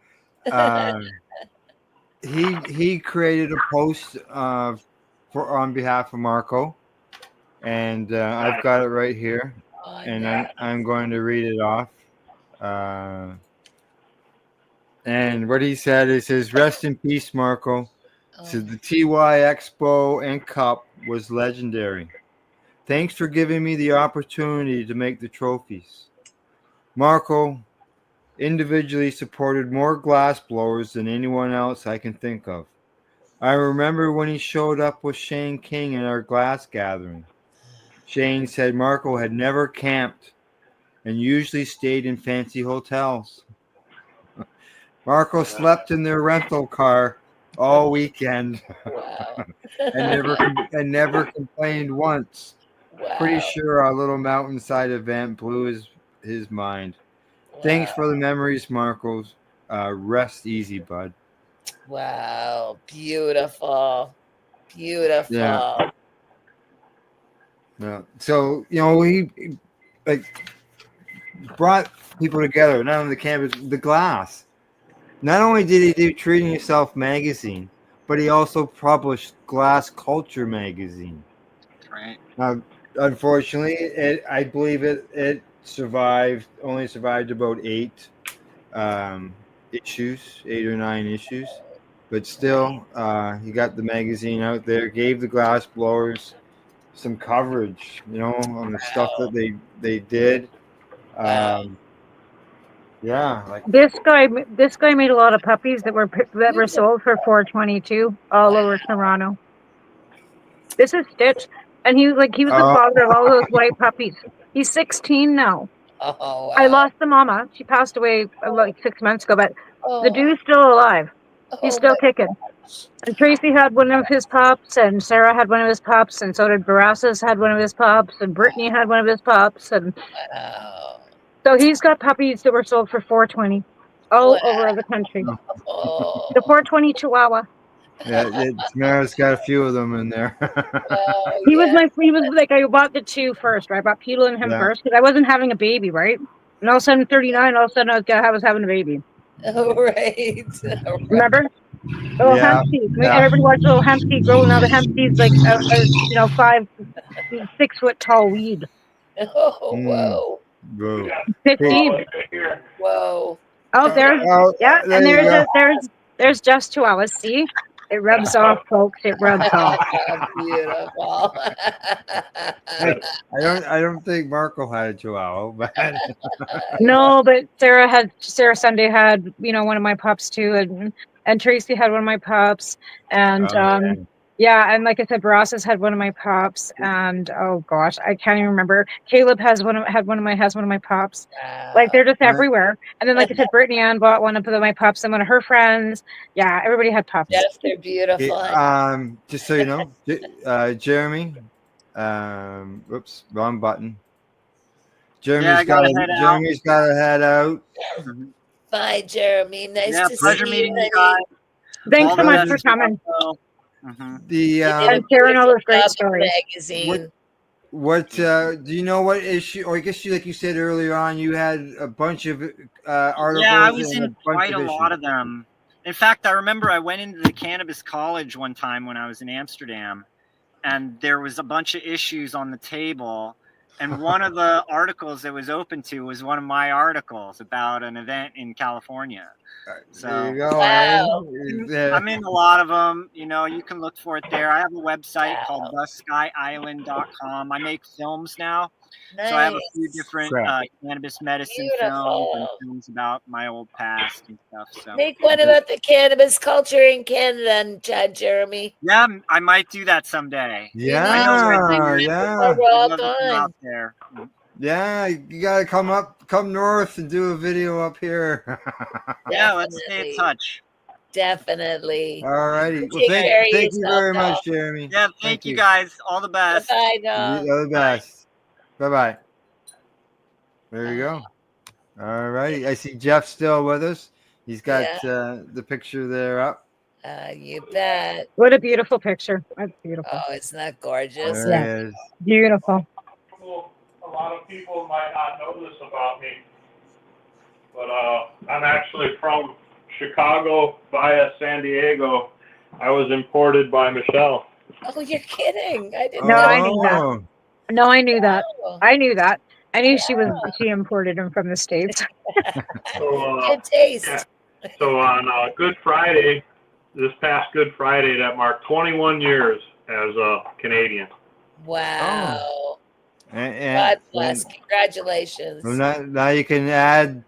He created a post on behalf of Marco, and I've got it right here, and I'm going to read it off. And what he said is, "Rest in peace, Marco. So the TY Expo and Cup was legendary. Thanks for giving me the opportunity to make the trophies. Marco individually supported more glass blowers than anyone else I can think of. I remember when he showed up with Shane King at our glass gathering. Shane said Marco had never camped and usually stayed in fancy hotels. Marco slept in their rental car all weekend and never complained once. Pretty sure our little mountainside event blew his mind. Thanks for the memories, Marcos. Rest easy, bud." Wow. Beautiful. Beautiful. Yeah. So, he brought people together, not only the cannabis, the glass. Not only did he do Treating Yourself magazine, but he also published Glass Culture magazine. Right. Now, unfortunately, I believe it only survived about 8 or 9 issues. But still, he got the magazine out there, gave the glass blowers some coverage, on the stuff that they did. This guy made a lot of puppies that were sold for $4.22 all over Toronto. This is Stitch, and he was the father of all those white puppies. He's 16 now. Oh, wow. I lost the mama. She passed away like 6 months ago, but the dude's still alive. He's still kicking. And Tracy had one of his pups, and Sarah had one of his pups, and so did Barasas had one of his pups, and Brittany had one of his pups, and so he's got puppies that were sold for $4.20 all over the country. The $4.20 Chihuahua. Yeah, Tamara's got a few of them in there. He was like, I bought the 2 first, right? I bought Peter and him first because I wasn't having a baby, right? And all of a sudden, 39, all of a sudden I was having a baby. Oh, right. Remember? Little hemp seeds. Everybody watched little hemp seed grow. Now the hemp seed's like 5, 6 foot tall weed. Oh, whoa. Whoa. 15. Whoa. Oh, there's just Chihuahuas. See? It rubs off, folks. It rubs off. Beautiful. I don't think Marco had a Chihuahua, but no, but Sarah Sunday had one of my pups too, and Tracy had one of my pups, and and like I said, Barasas had one of my pups, and oh gosh, I can't even remember. Caleb has one of my pups. Like they're just everywhere. And then like I said, Brittany Ann bought one of my pups and one of her friends. Yeah, everybody had pups. Yes, they're beautiful. Just so you know, Jeremy, whoops, wrong button. Jeremy's got to head out. Bye, Jeremy. Nice to pleasure see meeting you. you guys. Thanks so much for coming. And sharing all those great stories. Magazine. What do you know? What issue? Or I guess like you said earlier on, you had a bunch of articles. Yeah, I was in quite a issues. lot of them. In fact, I remember I went into the Cannabis College one time when I was in Amsterdam, and there was a bunch of issues on the table. And one of the articles that was open to was one of my articles about an event in California. So there you go. Wow. I'm in a lot of them. You can look for it there. I have a website called theskyisland.com. I make films now. So I have a Nice. few different Crap. cannabis medicine films and films about my old past and stuff. So Make one about the cannabis culture in Canada, and Jeremy. yeah, I might do that someday. Yeah, yeah. We're all I'd love to come gone. out there. Yeah, you gotta come north and do a video up here. Yeah, let's stay in touch. Definitely. All righty. Well, Take care of thank you yourself, very much, doll. Jeremy. Yeah, thank you guys. All the best. Bye, All the best. Bye bye. There you go. All righty. I see Jeff still with us. He's got the picture there up. You bet. What a beautiful picture. That's beautiful. Oh, isn't that gorgeous? There he is. Beautiful. A lot of people might not know this about me, but I'm actually from Chicago via San Diego. I was imported by Michelle. Oh, you're kidding. I didn't No, know I knew that. No, I knew that. I knew that. I knew she imported them from the States. So, good taste. Yeah. So on Good Friday, this past Good Friday, that marked 21 years as a Canadian. Wow. And, God bless. Congratulations. well, now you can add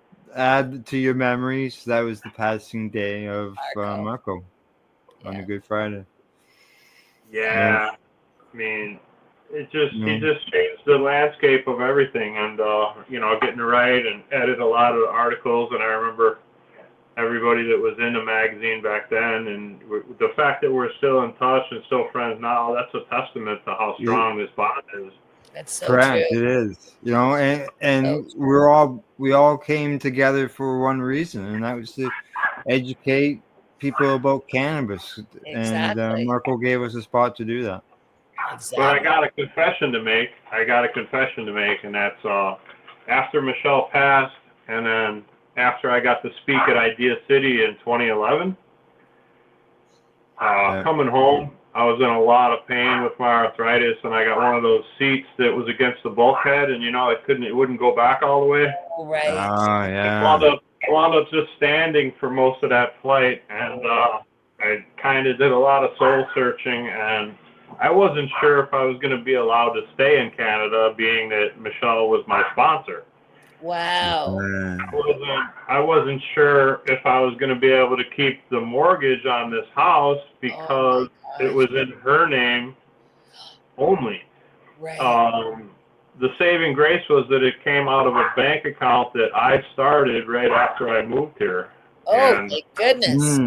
to your memories. That was the passing day of Marco on a Good Friday. Yeah. I mean, he just changed the landscape of everything, and getting to write and edit a lot of the articles. And I remember everybody that was in the magazine back then, and the fact that we're still in touch and still friends now, that's a testament to how strong this bond is. That's so Correct, true. it is. And we all came together for one reason, and that was to educate people about cannabis. Exactly. And Marco gave us a spot to do that. Exactly. But I got a confession to make. And that's after Michelle passed, and then after I got to speak at Idea City in 2011, coming home, I was in a lot of pain with my arthritis, and I got one of those seats that was against the bulkhead, and it wouldn't go back all the way. Right. Oh, yeah. I wound up just standing for most of that flight, and I kind of did a lot of soul searching, and I wasn't sure if I was going to be allowed to stay in Canada, being that Michelle was my sponsor. Wow. I wasn't sure if I was going to be able to keep the mortgage on this house because it was in her name only. Right. The saving grace was that it came out of a bank account that I started right after I moved here. Oh, thank goodness.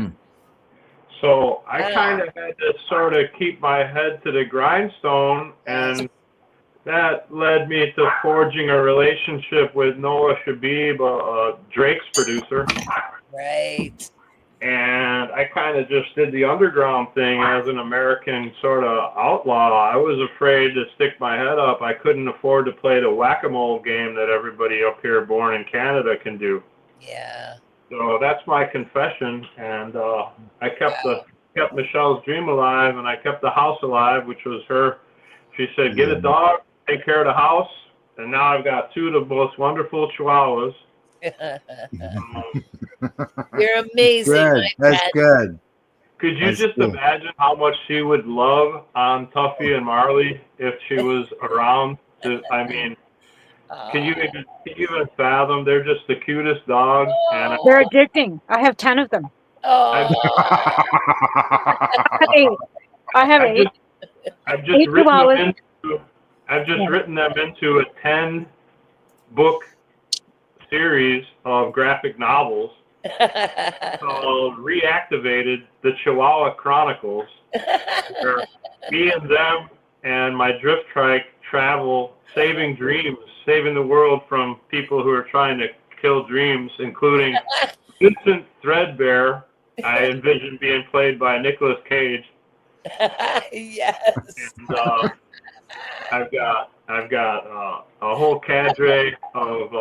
So I kind of had to sort of keep my head to the grindstone, and that led me to forging a relationship with Noah Shabib, Drake's producer. Right. And I kind of just did the underground thing as an American sort of outlaw. I was afraid to stick my head up. I couldn't afford to play the whack-a-mole game that everybody up here born in Canada can do. Yeah. So that's my confession, and I kept Michelle's dream alive, and I kept the house alive, which was her. She said, "Get a dog, take care of the house," and now I've got two of the most wonderful Chihuahuas. You're amazing. Good. That's good. Could you just imagine how much she would love on Tuffy and Marley if she was around? Can you even fathom? They're just the cutest dogs. And They're addicting. I have 10 of them. Oh. I have eight. I've just written them into a 10-book series of graphic novels called Reactivated, the Chihuahua Chronicles, where me and them and my drift trike travel saving dreams, saving the world from people who are trying to kill dreams, including Vincent Threadbare. I envision being played by Nicolas Cage. Yes. And, I've got a whole cadre of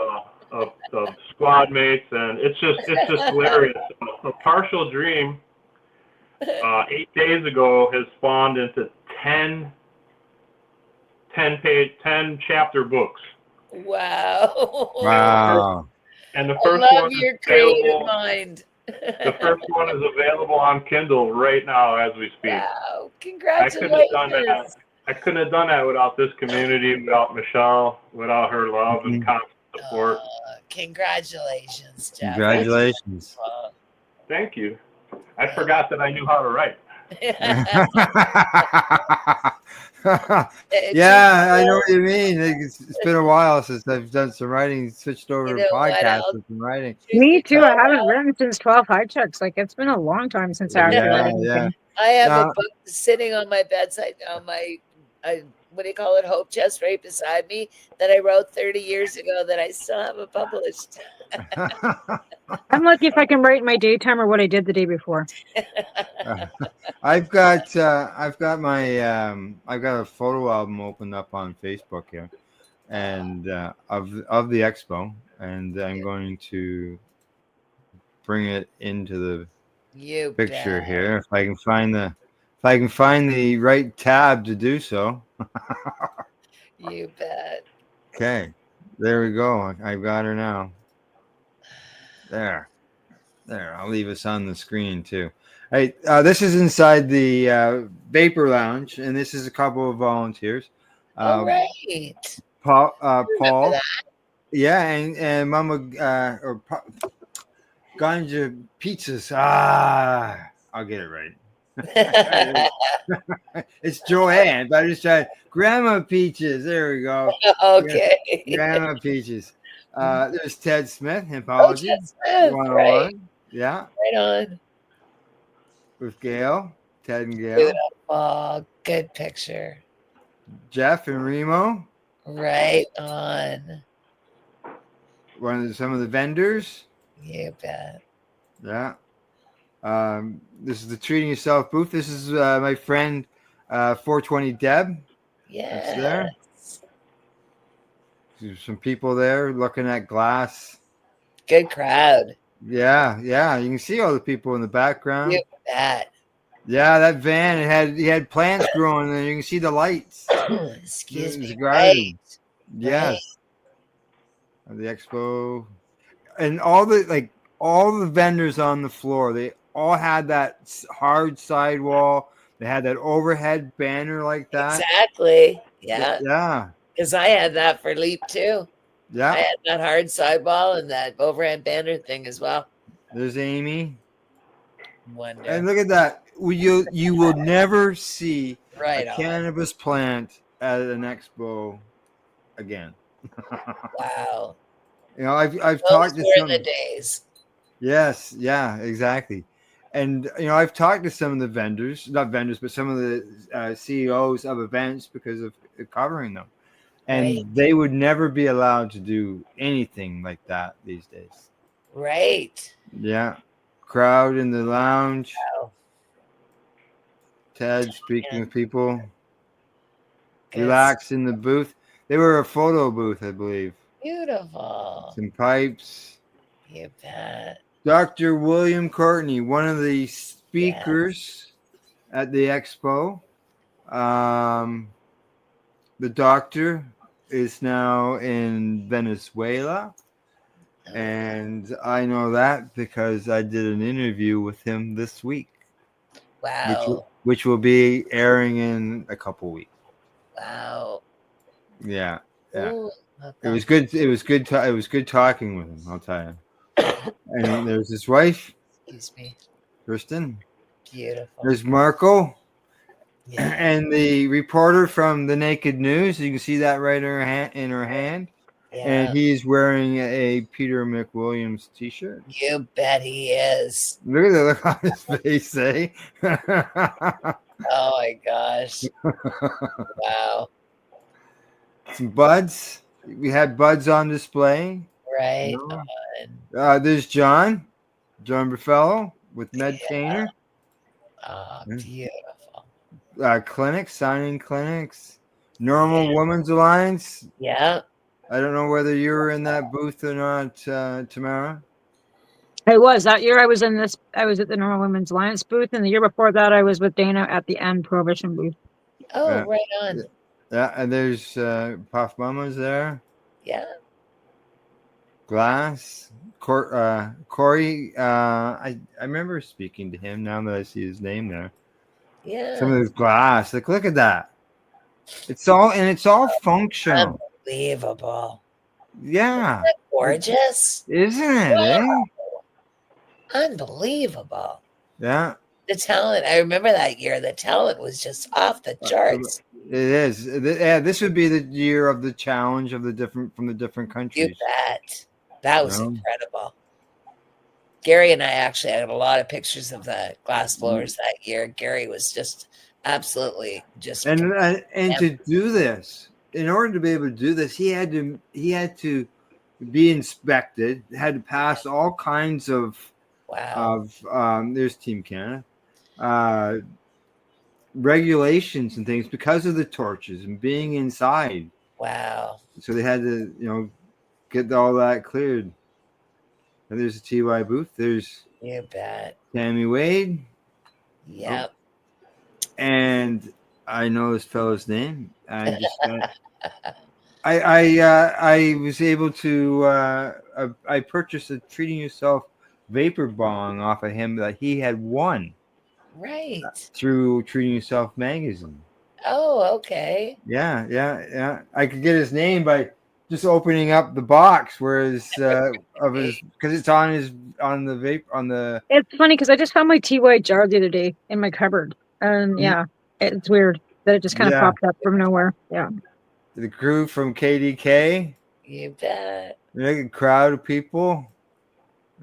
squad mates, and it's just hilarious. A partial dream 8 days ago has spawned into 10 chapter books. Wow. Wow. And the first I love one your is creative available. mind. The first one is available on Kindle right now as we speak. Wow. I could have done that. I couldn't have done that without this community, without Michelle, without her love and constant support. Congratulations, Jef. Congratulations. Thank you. I forgot that I knew how to write. Yeah, I know what you mean. It's been a while since I've done some writing, switched over to podcasts and some writing. Me too. I haven't written since 12 high checks. Like, it's been a long time since I actually read anything. I have a book sitting on my bedside, on my, what do you call it, hope chest right beside me, that I wrote 30 years ago that I still haven't published. I'm lucky if I can write in my daytime or what I did the day before. I've got a photo album opened up on Facebook here, and of the expo, and I'm going to bring it into the picture here if I can find the right tab to do so. You bet. Okay, there we go. I've got her now. There. I'll leave us on the screen too. Hey, this is inside the Vapor Lounge, and this is a couple of volunteers. All right. Paul. Yeah, and Mama or Ganja Pizzas. I'll get it right. It's Joanne, but I just tried. Grandma Peaches. There we go. Okay. Grandma Peaches. There's Ted Smith, Hempology. Ted Smith, right. Yeah. Right on. With Gail, Ted and Gail. Beautiful. Good picture. Jeff and Remo. Right on. Some of the vendors. You bet. Yeah. This is the Treating Yourself booth. This is my friend 420 Deb. Yeah. That's there. There's some people there looking at glass. Good crowd. Yeah. You can see all the people in the background. You bet. Yeah, that van, it had plants growing there. You can see the lights. Excuse me. Right. Yes. Right. The expo. And all the vendors on the floor, they all had that hard sidewall. They had that overhead banner like that. Exactly. Yeah. Yeah. Because I had that for Leap too. Yeah. I had that hard sidewall and that overhead banner thing as well. There's Amy. Wonderful. And look at that. You will never see a cannabis plant at an expo again. Wow. You know, I've Those talked to were some the days. Yes, yeah, exactly. And you know, I've talked to some of the vendors, not vendors, but some of the CEOs of events because of covering them, and they would never be allowed to do anything like that these days. Right. Yeah, crowd in the lounge. Wow. Ted speaking with people. Relax in the booth. They were a photo booth, I believe. Beautiful. Some pipes. You bet. Dr. William Courtney, one of the speakers at the expo. The doctor is now in Venezuela. And I know that because I did an interview with him this week. Wow. Which will be airing in a couple weeks. Wow. Yeah. Ooh, It was good. It was good. It was good talking with him. I'll tell you. And there's his wife. Excuse me. Kristen. Beautiful. There's Marco. Yeah. And the reporter from the Naked News. You can see that right in her hand. Yeah. And he's wearing a Peter McWilliams t-shirt. You bet he is. Look at the look on his face, eh? Oh my gosh. Wow. Some buds. We had buds on display. Right. There's John Berfelo with Medtainer. Oh, beautiful. Clinics, signing clinics. Normal Women's Alliance. Yeah. I don't know whether you were in that booth or not, Tamara. I was. That year I was at the Normal Women's Alliance booth, and the year before that I was with Dana at the End Prohibition booth. Oh, right on. Yeah, and there's Puff Mama's there. Yeah. Glass. Corey, I remember speaking to him now that I see his name there. Yeah. Some of his glass. Like, look at that. It's all functional. Unbelievable. Yeah. Gorgeous. Isn't it? Wow. Eh? Unbelievable. Yeah. The talent. I remember that year. The talent was just off the charts. It is. Yeah, this would be the year of the challenge of the different countries. You bet. That was incredible. Gary and I actually had a lot of pictures of the glass blowers that year. Gary was just absolutely just and to do this, in order to be able to do this, he had to be inspected, had to pass all kinds of there's Team Canada regulations and things because of the torches and being inside. Wow. So they had to get all that cleared. And there's a TY booth. There's you bet Tammy Wade. Yep. And I know this fellow's name. I just I was able to I purchased a Treating Yourself vapor bong off of him that he had won. Right. Through Treating Yourself magazine. Oh, okay. Yeah. I could get his name by just opening up the box because it's on the vape on the. It's funny because I just found my TY jar the other day in my cupboard, and it's weird that it just kind of popped up from nowhere. Yeah. The crew from KDK. You bet. A crowd of people.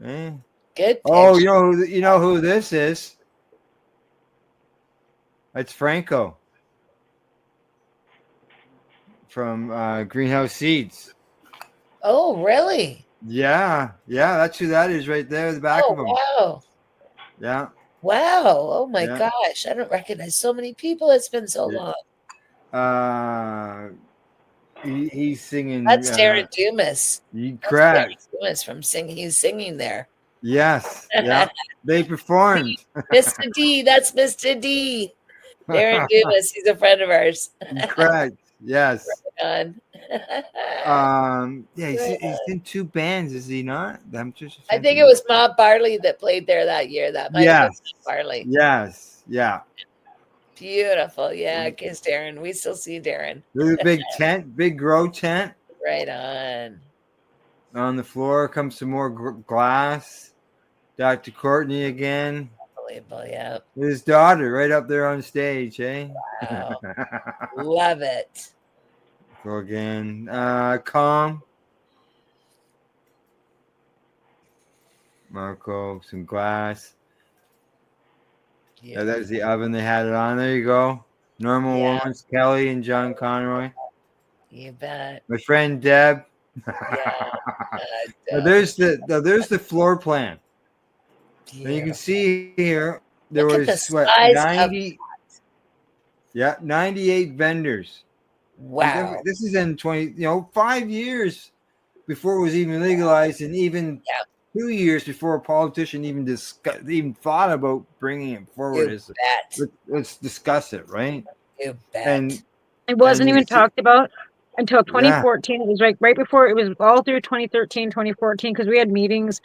Eh. Good. Oh, you know who this is? It's Franco from Greenhouse Seeds. Oh, really? Yeah, that's who that is right there, the back of him. Wow. Yeah. Wow. Oh my gosh. I don't recognize so many people. It's been so long. He's singing. That's Darren Dumas. Correct. Dumas from singing. He's singing there. Yes. Yeah. They performed. Mr. D. That's Mr. D. Darren Dumas. He's a friend of ours. Correct. Yes. Right he's in two bands, is he not? I think it was Mob Barley that played there that year. That might have been Mob Barley. Yes. Yeah. Beautiful. Yeah, kiss Darren. We still see Darren. There's a big tent, big grow tent. Right on. On the floor comes some more glass. Dr. Courtney again. Unbelievable, yeah. His daughter right up there on stage, eh? Wow. Love it. Go again. Calm. Marco, some glass. Yeah, that's the oven they had it on. There you go. Normal Woman's Kelly and John Conroy. You bet. My friend Deb. Now there's the floor plan. Now you can see here there was 98 vendors. Wow. This is in 5 years before it was even legalized, and even 2 years before a politician even thought about bringing it forward. Let's discuss it, right? You bet. And it wasn't even talked about until 2014. It was right before. It was all through 2013, 2014, because we had meetings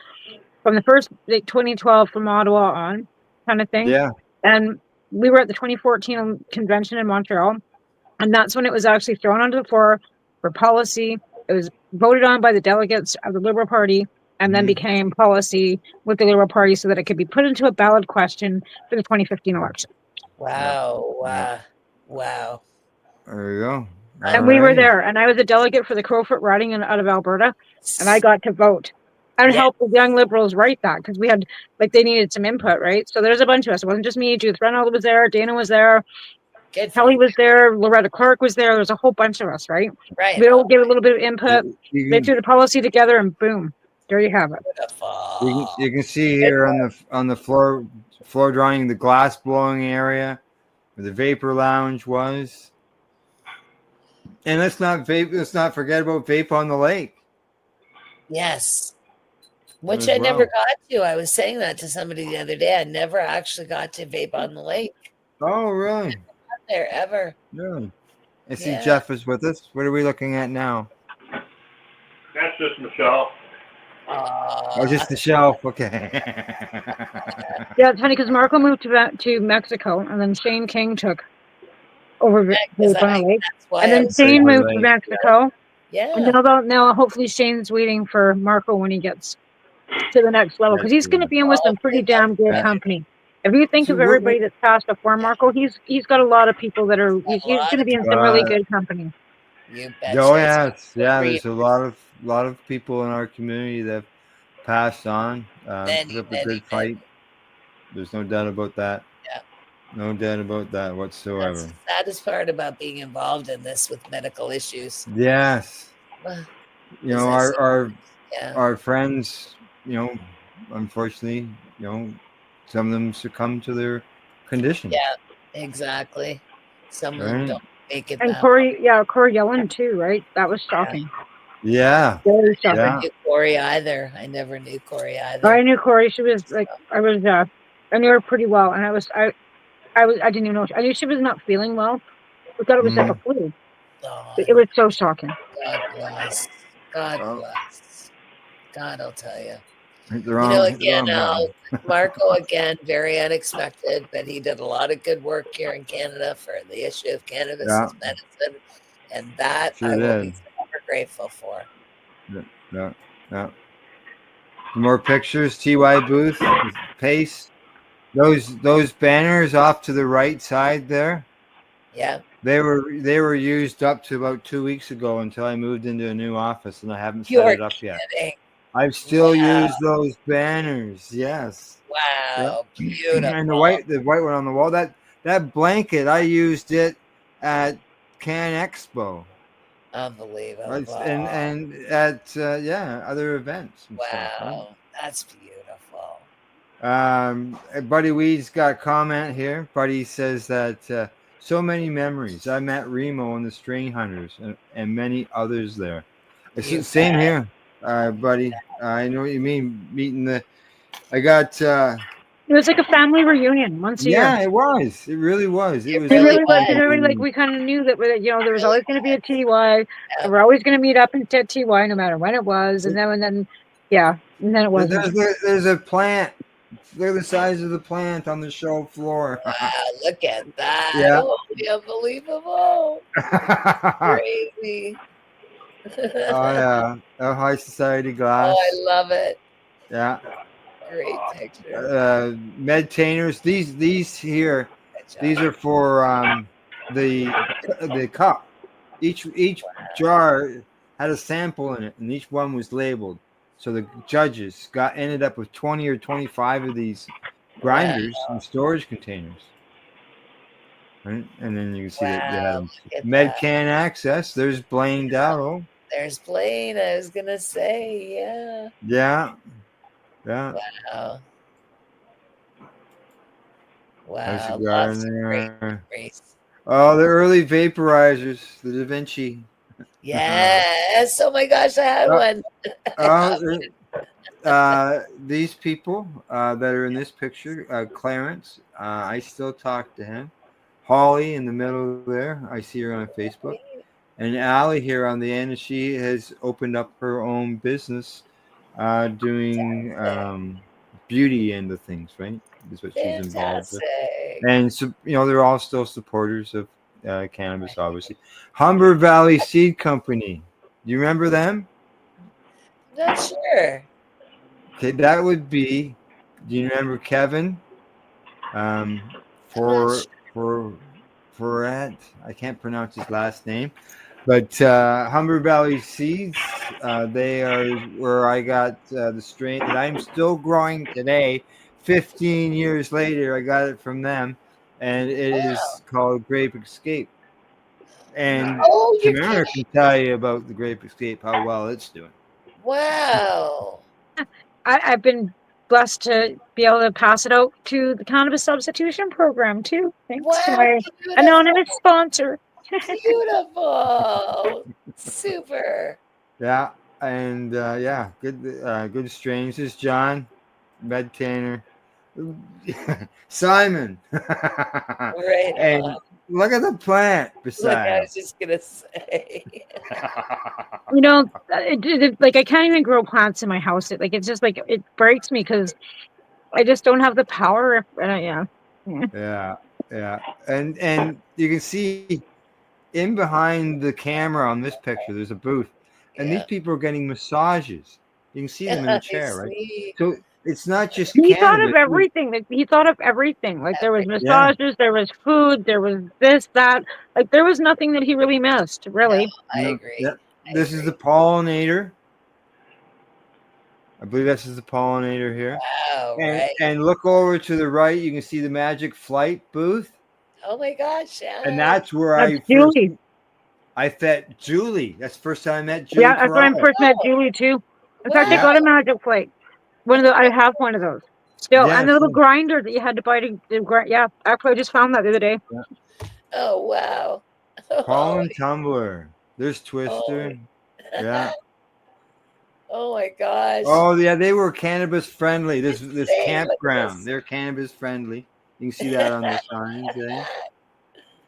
from the first 2012 from Ottawa on, kind of thing. Yeah. And we were at the 2014 convention in Montreal, and that's when it was actually thrown onto the floor for policy. It was voted on by the delegates of the Liberal Party, and then became policy with the Liberal Party so that it could be put into a ballot question for the 2015 election. Wow. Wow. There you go. And we were there, and I was a delegate for the Crowfoot riding out of Alberta, and I got to vote and help the young Liberals write that, because we had, they needed some input, right? So there's a bunch of us. It wasn't just me. Judith Reynolds was there. Dana was there. Kelly was there. Loretta Clark was there. There's a whole bunch of us, right? Right. We all gave a little bit of input. They threw the policy together, and boom, there you have it. You can see here on the floor drawing the glass blowing area where the vapor lounge was. And let's not forget about Vape on the Lake. Yes. Which I never got to. I was saying that to somebody the other day. I never actually got to Vape on the Lake. Oh, really? Not there ever. Really? I see Jeff is with us. What are we looking at now? That's just Michelle. Oh, just the shelf. Okay. Yeah, it's funny because Marco moved to Mexico, and then Shane King took over Because Cape on the lake. that's why And I then was Shane Fraser moved to Lake. Mexico. Yeah. And now hopefully Shane's waiting for Marco when he gets to the next level, because he's going to be in with some pretty damn good company. If you think So of everybody that's passed before Marco, he's got a lot of people that are he's going to be in some really good company. You Oh betcha. yeah. There's a lot of people in our community that have passed on, put up a good fight. There's no doubt about that. Yeah. No doubt about that That's whatsoever. the saddest part about being involved in this with medical issues. Yes. Well, You know, Is that our friends, you know, unfortunately, you know, some of them succumb to their conditions. Yeah, exactly. Some of them Right. don't make it And that Corey Yellen too, right? That was shocking. Yeah. Very I never shocking. knew Corey either. I never knew Corey either. I knew Corey. She was like, I knew her pretty well, and I didn't even know. I knew she was not feeling well. We thought it was like a flu. It was so shocking. God bless. God Oh. bless. God, I'll tell you. Hit the wrong button. Marco, again, very unexpected, but he did a lot of good work here in Canada for the issue of cannabis as medicine, and that Sure I will did. be forever grateful for. Yeah. More pictures. TY booth, Pace. Those banners off to the right side there. Yeah. They were used up to about 2 weeks ago until I moved into a new office, and I haven't set You're it up yet. kidding. I've still Wow. used those banners. Yes. Wow, Yeah. beautiful. And the white one on the wall. That blanket, I used it at Canada Expo. Unbelievable. And at other events. And stuff, right? Wow, that's beautiful. Buddy Weed's got a comment here. Buddy says that so many memories. I met Remo and the Strain Hunters and many others there. It's the same here, buddy. I know what you mean. Meeting I got. It was like a family reunion once a year. Yeah, it was. It really was. It was. It really was. And everybody, like, we kind of knew that, there was always going to be a TY. And we're always going to meet up at TY no matter when it was. And then it wasn't. There's a plant. Look at the size of the plant on the show floor. Wow, look at that. Yeah. Holy unbelievable. Crazy. Oh yeah, a high society glass. Oh, I love it. Yeah. Great picture. Medtainers. These here. These are for the cup. Each jar had a sample in it, and each one was labeled. So the judges ended up with 20 or 25 of these grinders and storage containers. Right? And then you can see that they had MedCan access. There's Blaine Dowdle. There's Blaine. I was gonna say, yeah. Yeah. Wow. There's a Wow. guy Lots in of there. great memories. Oh, the early vaporizers, the Da Vinci. Yes. Oh my gosh, I had one. These people that are in this picture, Clarence, I still talk to him. Holly in the middle there, I see her on Facebook. And Allie here on the end, she has opened up her own business doing beauty end of things, right? Is what she's involved with. And so, they're all still supporters of cannabis, obviously. Humber Valley Seed Company. Do you remember them? Not sure. Okay, that would be. Do you remember Kevin? For I can't pronounce his last name, but Humber Valley Seeds. They are where I got the strain that I'm still growing today. 15 years later, I got it from them, and it is called Grape Escape. And Tamara can tell you about the Grape Escape, how well it's doing. Wow. I've been blessed to be able to pass it out to the cannabis substitution program too. Thanks to my anonymous sponsor. Beautiful. Super. Yeah, and good strains. This is John Medtainer. Simon. Right. And look at the plant beside. Look, I was just gonna say. I can't even grow plants in my house. It's just like it breaks me because I just don't have the power. Yeah. Yeah, and you can see in behind the camera on this picture, there's a booth, and these people are getting massages. You can see them in the chair, right? So it's not just He thought of cannabis. everything. He thought of everything. Like there was Yeah, massages, there was food, there was this, that. Like there was nothing that he really missed. Really. Yeah. This is the pollinator. I believe this is the pollinator here. Wow, And right. and look over to the right, you can see the Magic Flight booth. Oh my gosh, yeah. And that's where That's Julie. I met Julie. That's the first time I met Julie. Yeah, that's when I Carrara. first met Julie too. In fact, I Yeah. got a Magic Plate. One of the I have one of those still, Yeah, and the little same. grinder that you had to buy to yeah. Actually, I just found that the other day. Oh wow. Pollen tumbler. There's Twister. Yeah. Oh my gosh. Oh yeah, they were cannabis friendly. This Insane, look at campground. this. They're cannabis friendly. You can see that on the signs. Eh?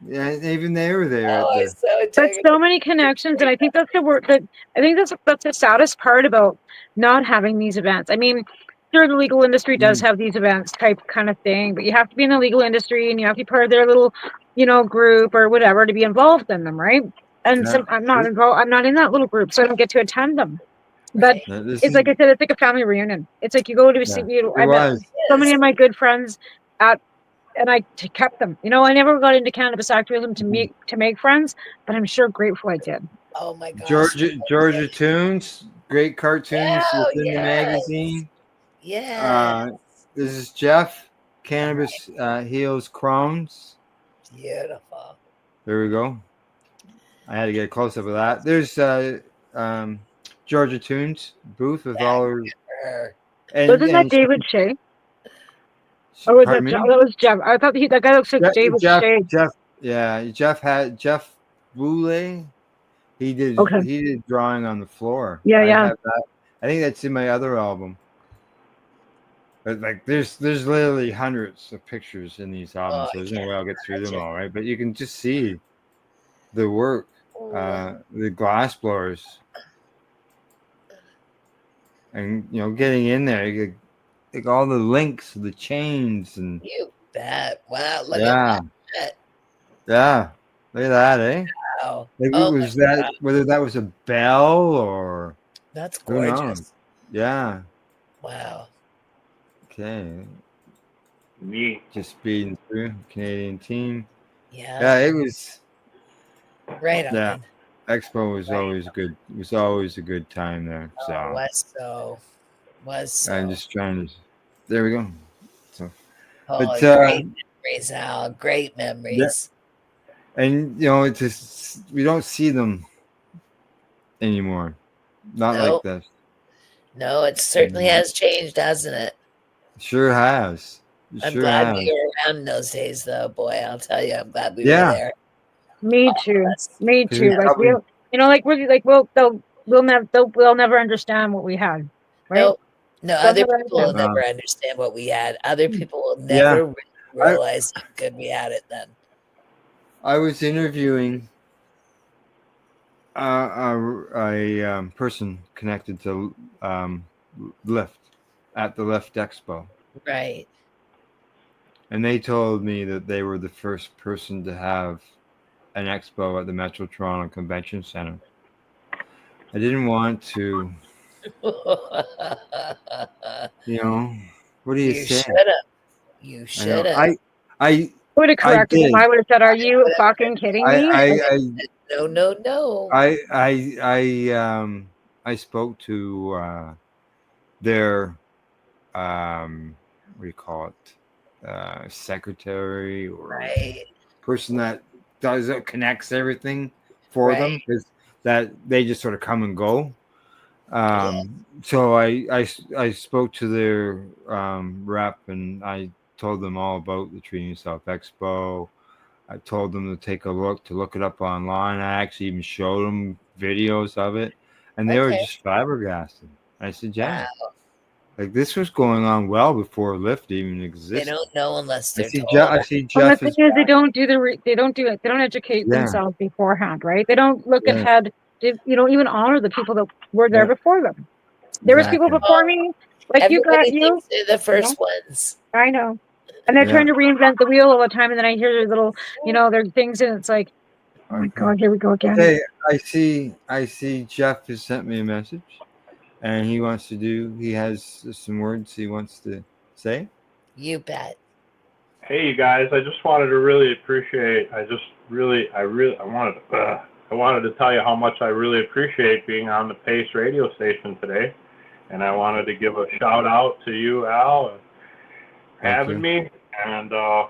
Yeah, even they were there. Oh, At I'm the, so But so many connections, and I think that's the word that I think that's the saddest part about not having these events. I mean, sure, the legal industry does have these events type kind of thing, but you have to be in the legal industry and you have to be part of their little, group or whatever to be involved in them, right? And Yeah. I'm not involved. I'm not in that little group, so I don't get to attend them. But this it's like I said, it's like a family reunion. It's like you go to see. it I met was. so many of my good friends and I kept them. I never got into cannabis activism to make friends, but I'm sure grateful I did. Oh my gosh. Georgia Tunes, great cartoons within the magazine. Yeah. This is Jeff. Cannabis heals Crohn's. Beautiful. There we go. I had to get a close up of that. There's Georgia Tunes booth with all her. Wasn't that David Shea? Or was that was Jeff? I thought that guy looks like David Shea. Jef Vrolyk. He did drawing on the floor. Yeah, I yeah. have that. I think that's in my other album. But like, there's literally hundreds of pictures in these albums, so there's no way I'll get through them all, right? But you can just see the work, the glass blowers, and getting in there, you get, like all the links, the chains, and You bet. Wow. Look yeah, at that. yeah. Look at that, eh? Wow. Like, Oh was my that God. whether that was a bell or That's who knows? gorgeous. Yeah. Wow. Okay. Neat. Just speeding through Canadian team. Yeah. Yeah, it was. Right on. Yeah, Expo was always good. It was always a good time there. So Was so. I'm just trying to. There we go. So, Oh, great memories, Al. Great memories. and it's just we don't see them anymore. Not like Nope. this. No, it certainly has changed, hasn't it? Sure has. I'm Sure glad has. we were around in those days, though. Boy, I'll tell you, I'm glad we Yeah. were there. Me too. Me Because too. we Like probably- they'll never understand what we had. Right? No, They'll other never people will understand. never understand what we had. Other people will Yeah. never realize how good we had it then. I was interviewing a person connected to Lyft at the Lyft Expo. Right. And they told me that they were the first person to have an expo at the Metro Toronto Convention Center. I didn't want to, what do you say? should have. You should have. I would have corrected him. did. I would have said, "Are you fucking kidding me?" No. I spoke to their what do you call it, secretary or person that connects everything for them, because that they just sort of come and go. So I spoke to their rep, and I told them all about the Treating Yourself Expo. I told them to look it up online. I actually even showed them videos of it, and they were just flabbergasted. I said, "Yeah, like this was going on well before Lyft even existed." They don't know unless they're told. I see Well, the Jeff thing is, they don't do they don't do it. They don't educate themselves beforehand, right? They don't look ahead. They, even honor the people that were there before them. There was people before me, like Everybody you. thinks they're the first ones. I know. And they're Yeah. trying to reinvent the wheel all the time, and then I hear their little, their things, and it's like, oh my God, here we go again. Okay, I see Jeff has sent me a message, and he has some words he wants to say. You bet. Hey, you guys! I just wanted to really appreciate. I wanted to tell you how much I really appreciate being on the Pace radio station today, and I wanted to give a shout out to you, Al, having me, and a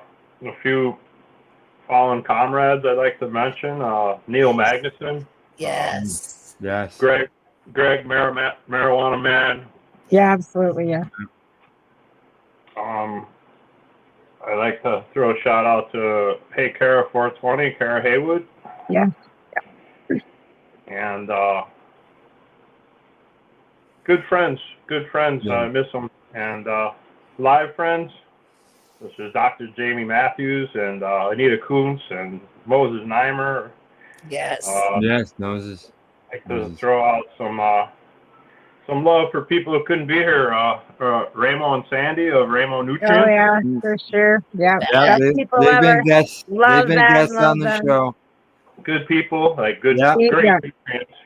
few fallen comrades I'd like to mention. Neil Magnuson. Yes. Yes. Greg, Marijuana Man. Yeah, absolutely. Yeah. I'd like to throw a shout out to Kara 420, Kara Haywood. Yeah. And good friends. Yeah. I miss them. And live friends. This is Dr. Jamie Matthews and Anita Kuntz and Moses Neimer. Yes. Yes, Moses. I'd like to throw out some love for people who couldn't be here. Ramo and Sandy of Ramo Nutrients. Oh yeah, for sure. Yeah. Yeah, Best people they've ever. been guests. Love They've been that. guests Love on the them. show. Good people,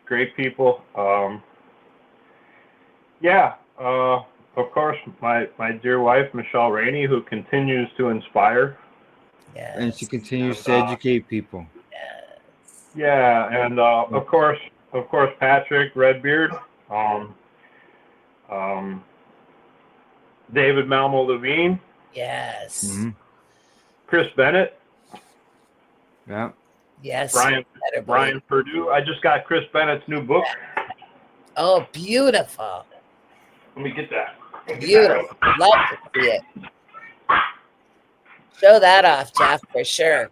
great people. Of course, my dear wife, Michelle Rainey, who continues to inspire. Yes. And she continues to educate people. Yeah, and of course, Patrick Redbeard, David Malmo Levine. Yes. Mm-hmm. Chris Bennett. Yeah. Yes. Brian Perdue. I just got Chris Bennett's new book. Oh, beautiful. Let me get that. Beautiful. Love to see it. Show that off, Jeff, for sure.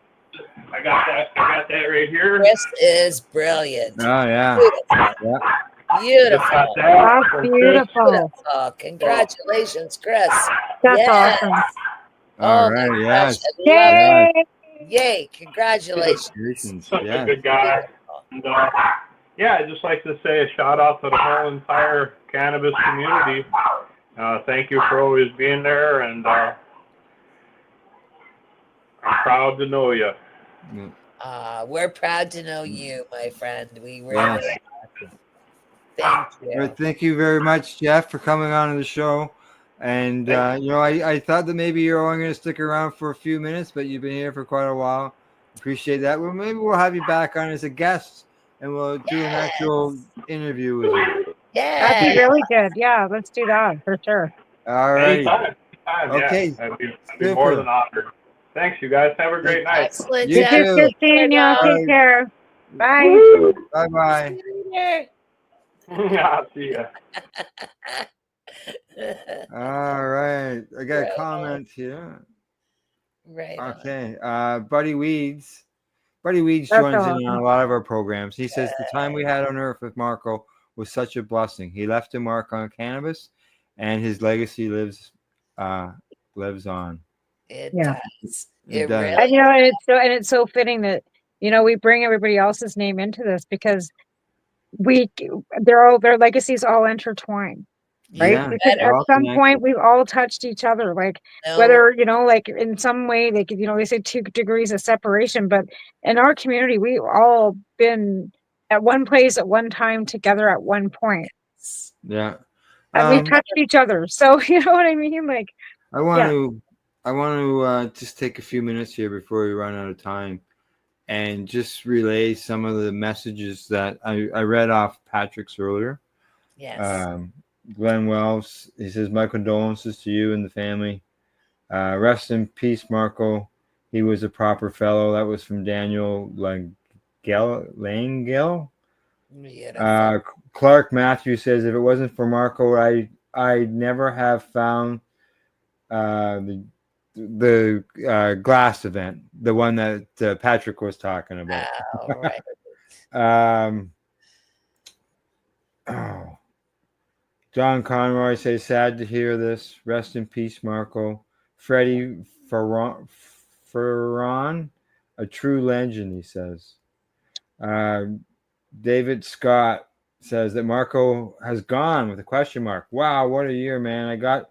I got that right here. Chris is brilliant. Oh yeah. Beautiful. Beautiful. That's beautiful. Congratulations, Chris. That's awesome. All right. Yes. Yay! Yay! Congratulations. Such a Yes. good guy. And, I'd just like to say a shout out to the whole entire cannabis community. Thank you for always being there, and I'm proud to know you. We're proud to know you, my friend. We really Yes. thank you. Well, thank you very much, Jeff, for coming on to the show. And I thought that maybe you're only going to stick around for a few minutes, but you've been here for quite a while. Appreciate that. Well, maybe we'll have you back on as a guest, and we'll do an actual interview with you. Yeah, that'd be really good. Yeah, let's do that for sure. All right. Anytime. Okay. Yeah, I'd be more than honored. Thanks, you guys. Have a great night. Excellent. You Jeff. too. Good seeing you. Take care. Bye. Bye bye. I'll see ya. All right. I got a comment here. Right. Okay. Buddy Weeds. Buddy Weeds That's joins awesome. in on a lot of our programs. He says the time we had on Earth with Marco was such a blessing. He left a mark on cannabis, and his legacy lives on. It Yeah. does. It It does. really And it's so fitting that we bring everybody else's name into this because their legacies all intertwine, right? Yeah. Because They're at all some connected. point we've all touched each other, like No. whether like in some way they say 2 degrees of separation, but in our community we've all been at one place at one time together at one point, Yeah. and we've touched each other. So you know what I mean? Like, I want to just take a few minutes here before we run out of time and just relay some of the messages that I read off Patrick's earlier. Yes. Glenn Wells, he says, my condolences to you and the family. Rest in peace, Marco. He was a proper fellow. That was from Daniel Langell. Clark Matthews says, if it wasn't for Marco, I'd never have found the glass event, the one that Patrick was talking about. Right. John Conroy says, sad to hear this. Rest in peace, Marco. Freddie Ferron, a true legend, he says. David Scott says that Marco has gone with a question mark. Wow, what a year, man. I got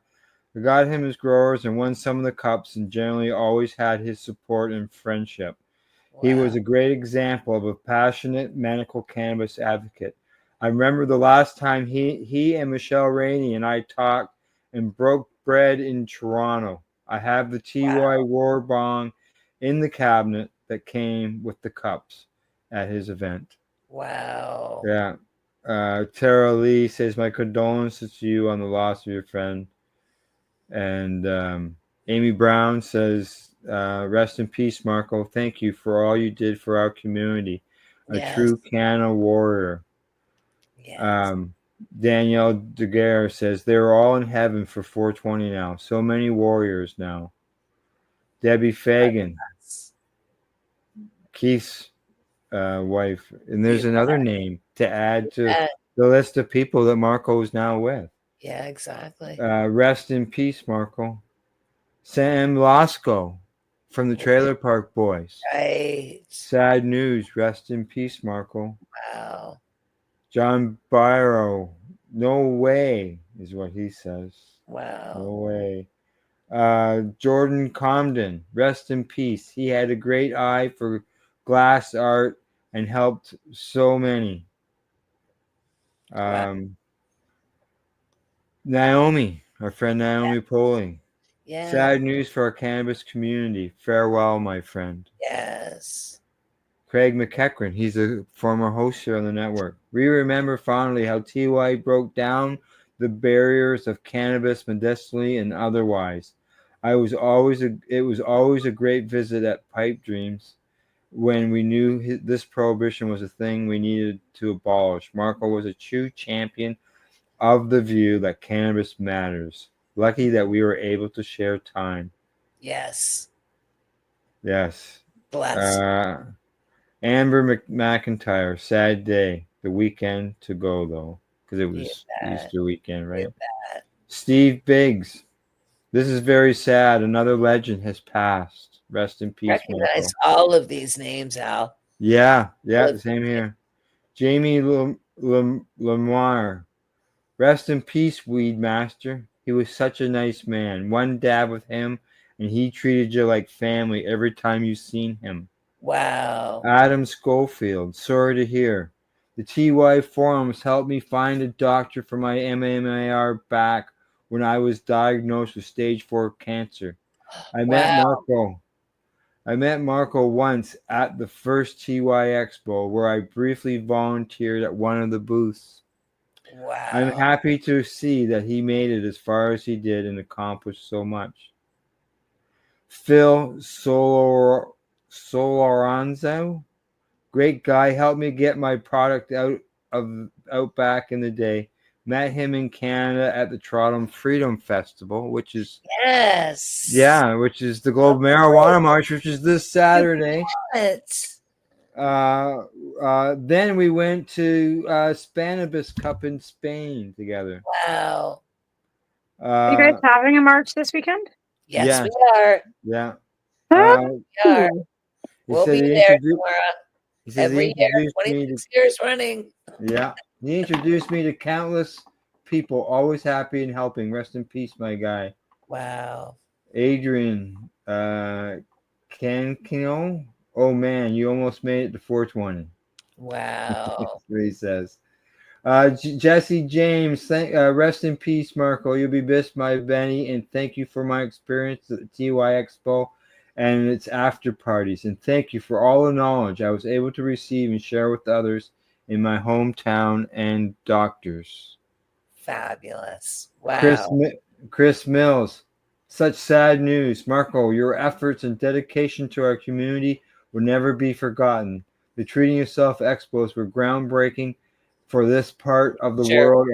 I got him his growers and won some of the cups, and generally always had his support and friendship. He was a great example of a passionate medical cannabis advocate. I remember the last time he and Michelle Rainey and I talked and broke bread in Toronto. I have the TY War Bong in the cabinet that came with the cups at his event. Wow. Yeah. Tara Lee says, my condolences to you on the loss of your friend. And Amy Brown says, rest in peace, Marco. Thank you for all you did for our community. A true Canna warrior. Yes. Danielle Daguerre says, they're all in heaven for 420 now. So many warriors now. Debbie Fagan, Keith's wife. And there's another name to add to the list of people that Marco is now with. Yeah, exactly. Rest in peace, Marco. Sam Lasco from the Trailer Park Boys. Right. Sad news. Rest in peace, Marco. Wow. John Byro. No way is what he says. Wow. No way. Jordan Comden. Rest in peace. He had a great eye for glass art and helped so many. Naomi. Our friend Naomi Poling. Yeah. Sad news for our cannabis community. Farewell, my friend. Yes. Craig McEachran, he's a former host here on the network. We remember fondly how TY broke down the barriers of cannabis medicinally and otherwise. It was always a great visit at Pipe Dreams when we knew this prohibition was a thing we needed to abolish. Marco was a true champion of the view that cannabis matters. Lucky that we were able to share time. Yes. Yes. Bless. Amber McIntyre, sad day. The weekend to go, though, because it was Easter weekend, right? Steve Biggs. This is very sad. Another legend has passed. Rest in peace, Recognize Marco. all of these names, Al. Yeah, same here. Jamie Lamar. Rest in peace, Weed Master. He was such a nice man. One dab with him, and he treated you like family every time you seen him. Wow. Adam Schofield. Sorry to hear. The TY forums helped me find a doctor for my MMAR back when I was diagnosed with stage 4 cancer. I met Marco once at the first TY Expo where I briefly volunteered at one of the booths. Wow. I'm happy to see that he made it as far as he did and accomplished so much. Phil Soloranzo, great guy, helped me get my product out back in the day. Met him in Canada at the Toronto Freedom Festival, which is which is the Global Marijuana March, which is this Saturday. Then we went to Spanibus Cup in Spain together. Wow. Are you guys having a march this weekend? Yes, we are. Yeah. We are. We'll be there, Tamara. Every year, 26 years running. Yeah. He introduced me to countless people, always happy and helping. Rest in peace, my guy. Wow. Adrian Cankino. Oh, man, you almost made it to 420. Wow. That's what he says. Jesse James, rest in peace, Marco. You'll be missed, my Benny, and thank you for my experience at the TY Expo and its after parties. And thank you for all the knowledge I was able to receive and share with others in my hometown and doctors. Fabulous. Wow. Chris Mills, such sad news. Marco, your efforts and dedication to our community will never be forgotten. The Treating Yourself Expos were groundbreaking for this part of the world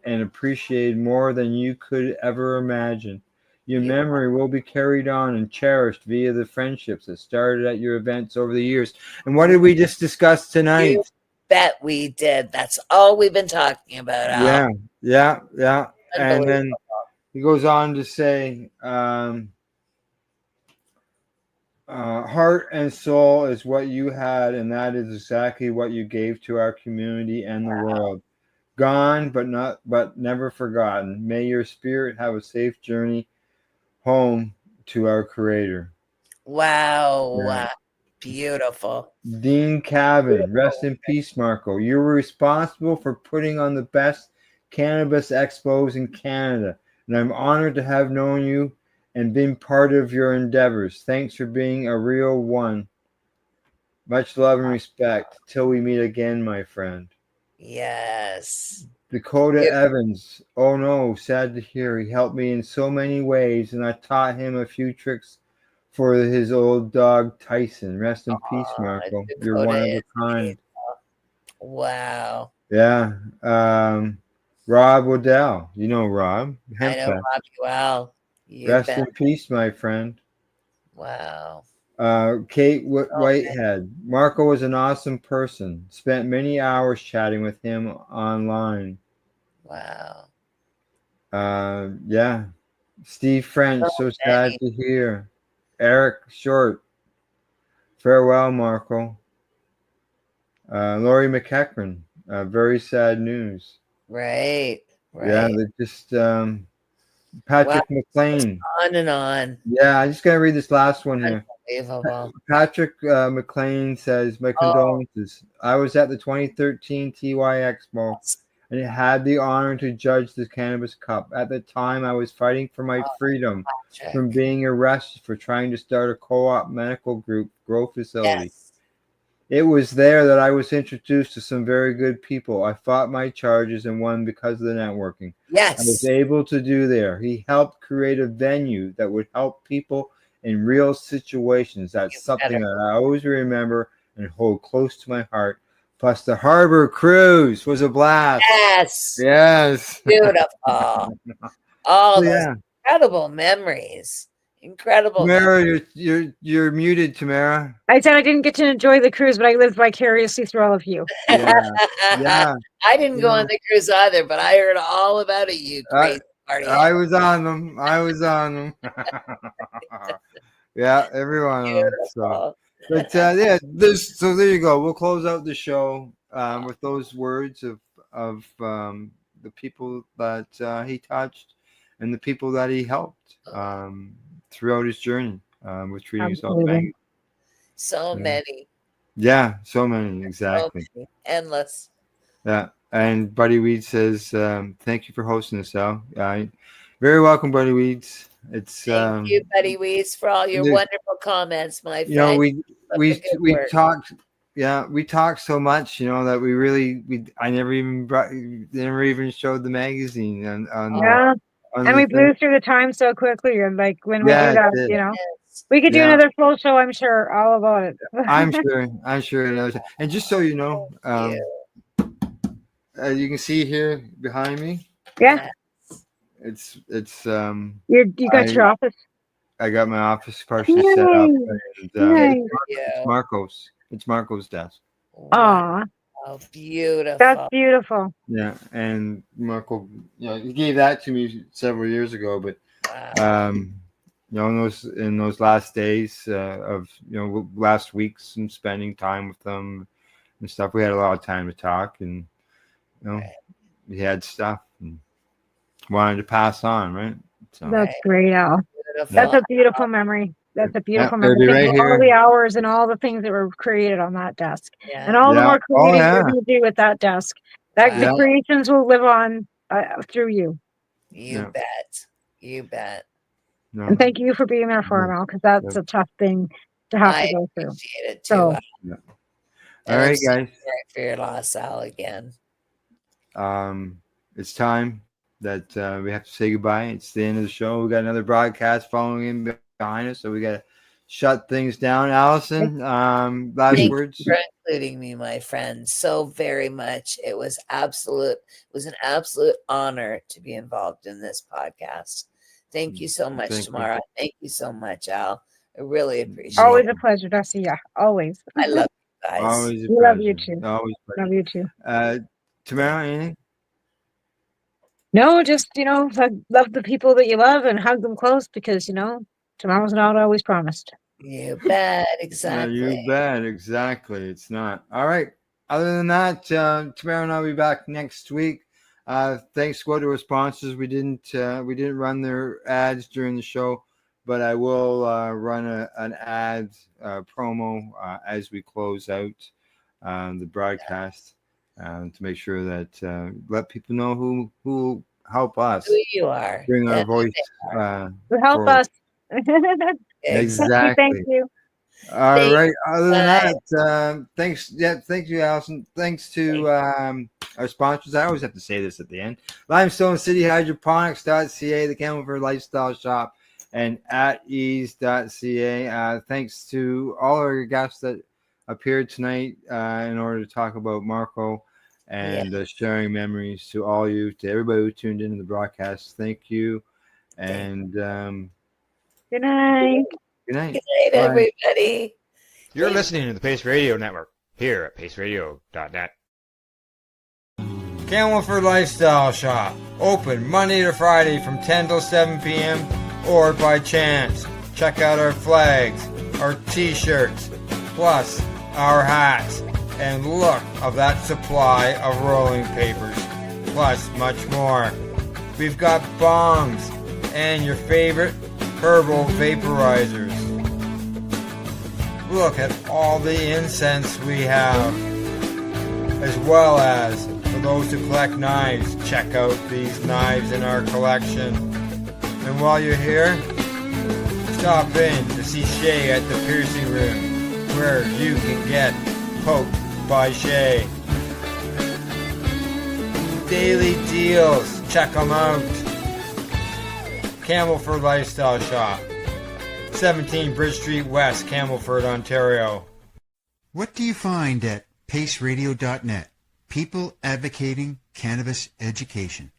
and appreciated more than you could ever imagine. Your memory will be carried on and cherished via the friendships that started at your events over the years. And what did we just discuss tonight? You bet we did. That's all we've been talking about, Al. Yeah. And then he goes on to say, heart and soul is what you had, and that is exactly what you gave to our community and the world. gone but never forgotten. May your spirit have a safe journey home to our Creator. Wow. Yeah. Wow. Beautiful. Dean Cabin, rest in peace, Marco. You were responsible for putting on the best cannabis expos in Canada, and I'm honored to have known you and been part of your endeavors. Thanks for being a real one. Much love and respect. Till we meet again, my friend. Yes. Dakota Evans. Oh no, sad to hear. He helped me in so many ways, and I taught him a few tricks for his old dog Tyson. Rest in peace, Marco. You're one of a kind. Wow. Yeah. Rob Waddell. You know Rob. I know Rob well. Rest in peace, my friend. Wow. Kate Whitehead. Marco was an awesome person. Spent many hours chatting with him online. Wow. Yeah. Steve French. So sad to hear. Eric Short. Farewell, Marco. Laurie McEachran. Very sad news. Right. Yeah, they just Patrick McLean. On and on. Yeah, I just gotta read this last one here. Unbelievable. Patrick McLean says, "My condolences. I was at the 2013 TY Expo and had the honor to judge the Cannabis Cup. At the time, I was fighting for my freedom from being arrested for trying to start a co-op medical group grow facility. It was there that I was introduced to some very good people. I fought my charges and won because of the networking. Yes. I was able to do there. He helped create a venue that would help people in real situations. That's something that I always remember and hold close to my heart. Plus, the harbor cruise was a blast. Yes. Yes. Beautiful. All those incredible memories. Incredible. Tamara, you're muted, Tamara. I said I didn't get to enjoy the cruise, but I lived vicariously through all of you. Yeah. I didn't go on the cruise either, but I heard all about it, you crazy party. I was on them. Yeah, everyone. So, but yeah, so there you go. We'll close out the show with those words of the people that he touched and the people that he helped throughout his journey with Treating Yourself Expo. So many. Yeah, so many, exactly. So many. Endless. Yeah, and Buddy Weeds says, "Thank you for hosting this, Al." Very welcome, Buddy Weeds. It's thank you, Buddy Weeds, for all your wonderful comments, my friend. You know, we talked. Yeah, we talked so much, you know, that I never even showed the magazine and we blew through the time so quickly. And like when we do that, you know, we could do another full show. I'm sure all about it. I'm sure. And just so you know, you can see here behind me. Yeah. It's you got your office. I got my office partially set up. And, it's Marco's desk. Aw. Oh, beautiful. That's beautiful. Yeah, and Marco, he gave that to me several years ago, but in those last days of last weeks and spending time with them and stuff, we had a lot of time to talk, and we had stuff and wanted to pass on, right? So that's great, Al. That's a beautiful memory. That's a beautiful memory. Right all the hours and all the things that were created on that desk, and all the more creating you're going to do with that desk. The creations will live on through you. You bet. You bet. No. And thank you for being there for him, Al, because that's a tough thing to have to go through. Appreciate it too. So, all right, guys. Sorry for your loss, Al, again. It's time that we have to say goodbye. It's the end of the show. We got another broadcast following in behind us, so we got to shut things down. Allison, last words. Thank you for including me, my friend, so very much. It was an absolute honor to be involved in this podcast. Thank you so much, Tamara. Thank you so much, Al. I really appreciate it. Always a pleasure, Dusty. Yeah, always. I love you guys. Always a we pleasure. love you too. Always love you too. Tamara, anything? No, just love the people that you love and hug them close because tomorrow's not always promised. You bet, exactly. You bet, exactly. It's not. All right. Other than that, Tamara and I'll be back next week. Thanks go to our sponsors. We didn't run their ads during the show, but I will run an ad promo as we close out the broadcast to make sure that let people know who will help us. Who you are. Bring our voice. To help us. Exactly. Thank you. All right. Other than that, thanks. Yeah, thank you, Alison. Thanks to our sponsors. I always have to say this at the end. Limestone City Hydroponics.ca, the Camelford Lifestyle Shop, and at ease.ca. Thanks to all our guests that appeared tonight in order to talk about Marco and sharing memories to all you, to everybody who tuned into the broadcast. Thank you. And good night. Good night. Good night, everybody. You're listening to the Pace Radio Network here at paceradio.net. Camelford Lifestyle Shop. Open Monday to Friday from 10 till 7 p.m. or by chance. Check out our flags, our t-shirts, plus our hats, and look of that supply of rolling papers, plus much more. We've got bongs and your favorite herbal vaporizers. Look at all the incense we have, as well as for those who collect knives, check out these knives in our collection. And while you're here, stop in to see Shay at the piercing room, where you can get poked by Shay. Daily deals, check them out. Camelford Lifestyle Shop, 17 Bridge Street West, Camelford, Ontario. What do you find at paceradio.net? People advocating cannabis education.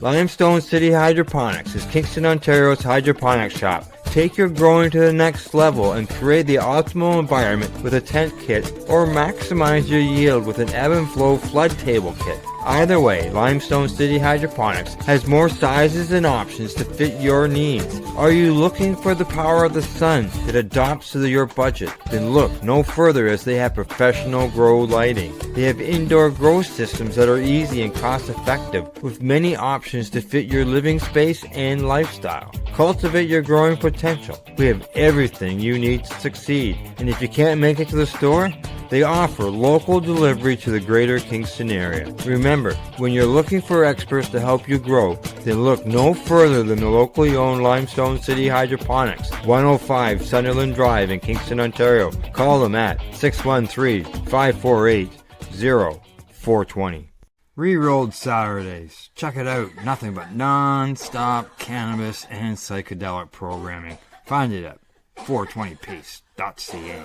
Limestone City Hydroponics is Kingston, Ontario's hydroponics shop. Take your growing to the next level and create the optimal environment with a tent kit, or maximize your yield with an ebb and flow flood table kit. Either way, Limestone City Hydroponics has more sizes and options to fit your needs. Are you looking for the power of the sun that adapts to your budget? Then look no further, as they have professional grow lighting. They have indoor grow systems that are easy and cost effective, with many options to fit your living space and lifestyle. Cultivate your growing potential. We have everything you need to succeed. And if you can't make it to the store, they offer local delivery to the greater Kingston area. Remember, when you're looking for experts to help you grow, then look no further than the locally owned Limestone City Hydroponics, 105 Sunderland Drive in Kingston, Ontario. Call them at 613-548-0420. Rerolled Saturdays. Check it out. Nothing but non-stop cannabis and psychedelic programming. Find it at 420pace.ca.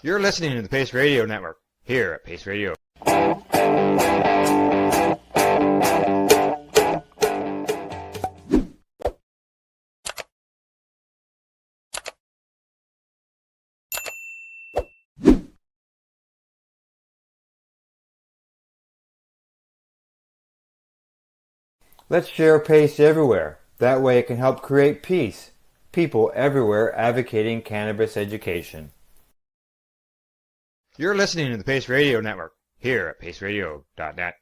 You're listening to the Pace Radio Network here at Pace Radio. Let's share Pace everywhere. That way it can help create peace. People everywhere advocating cannabis education. You're listening to the Pace Radio Network here at paceradio.net.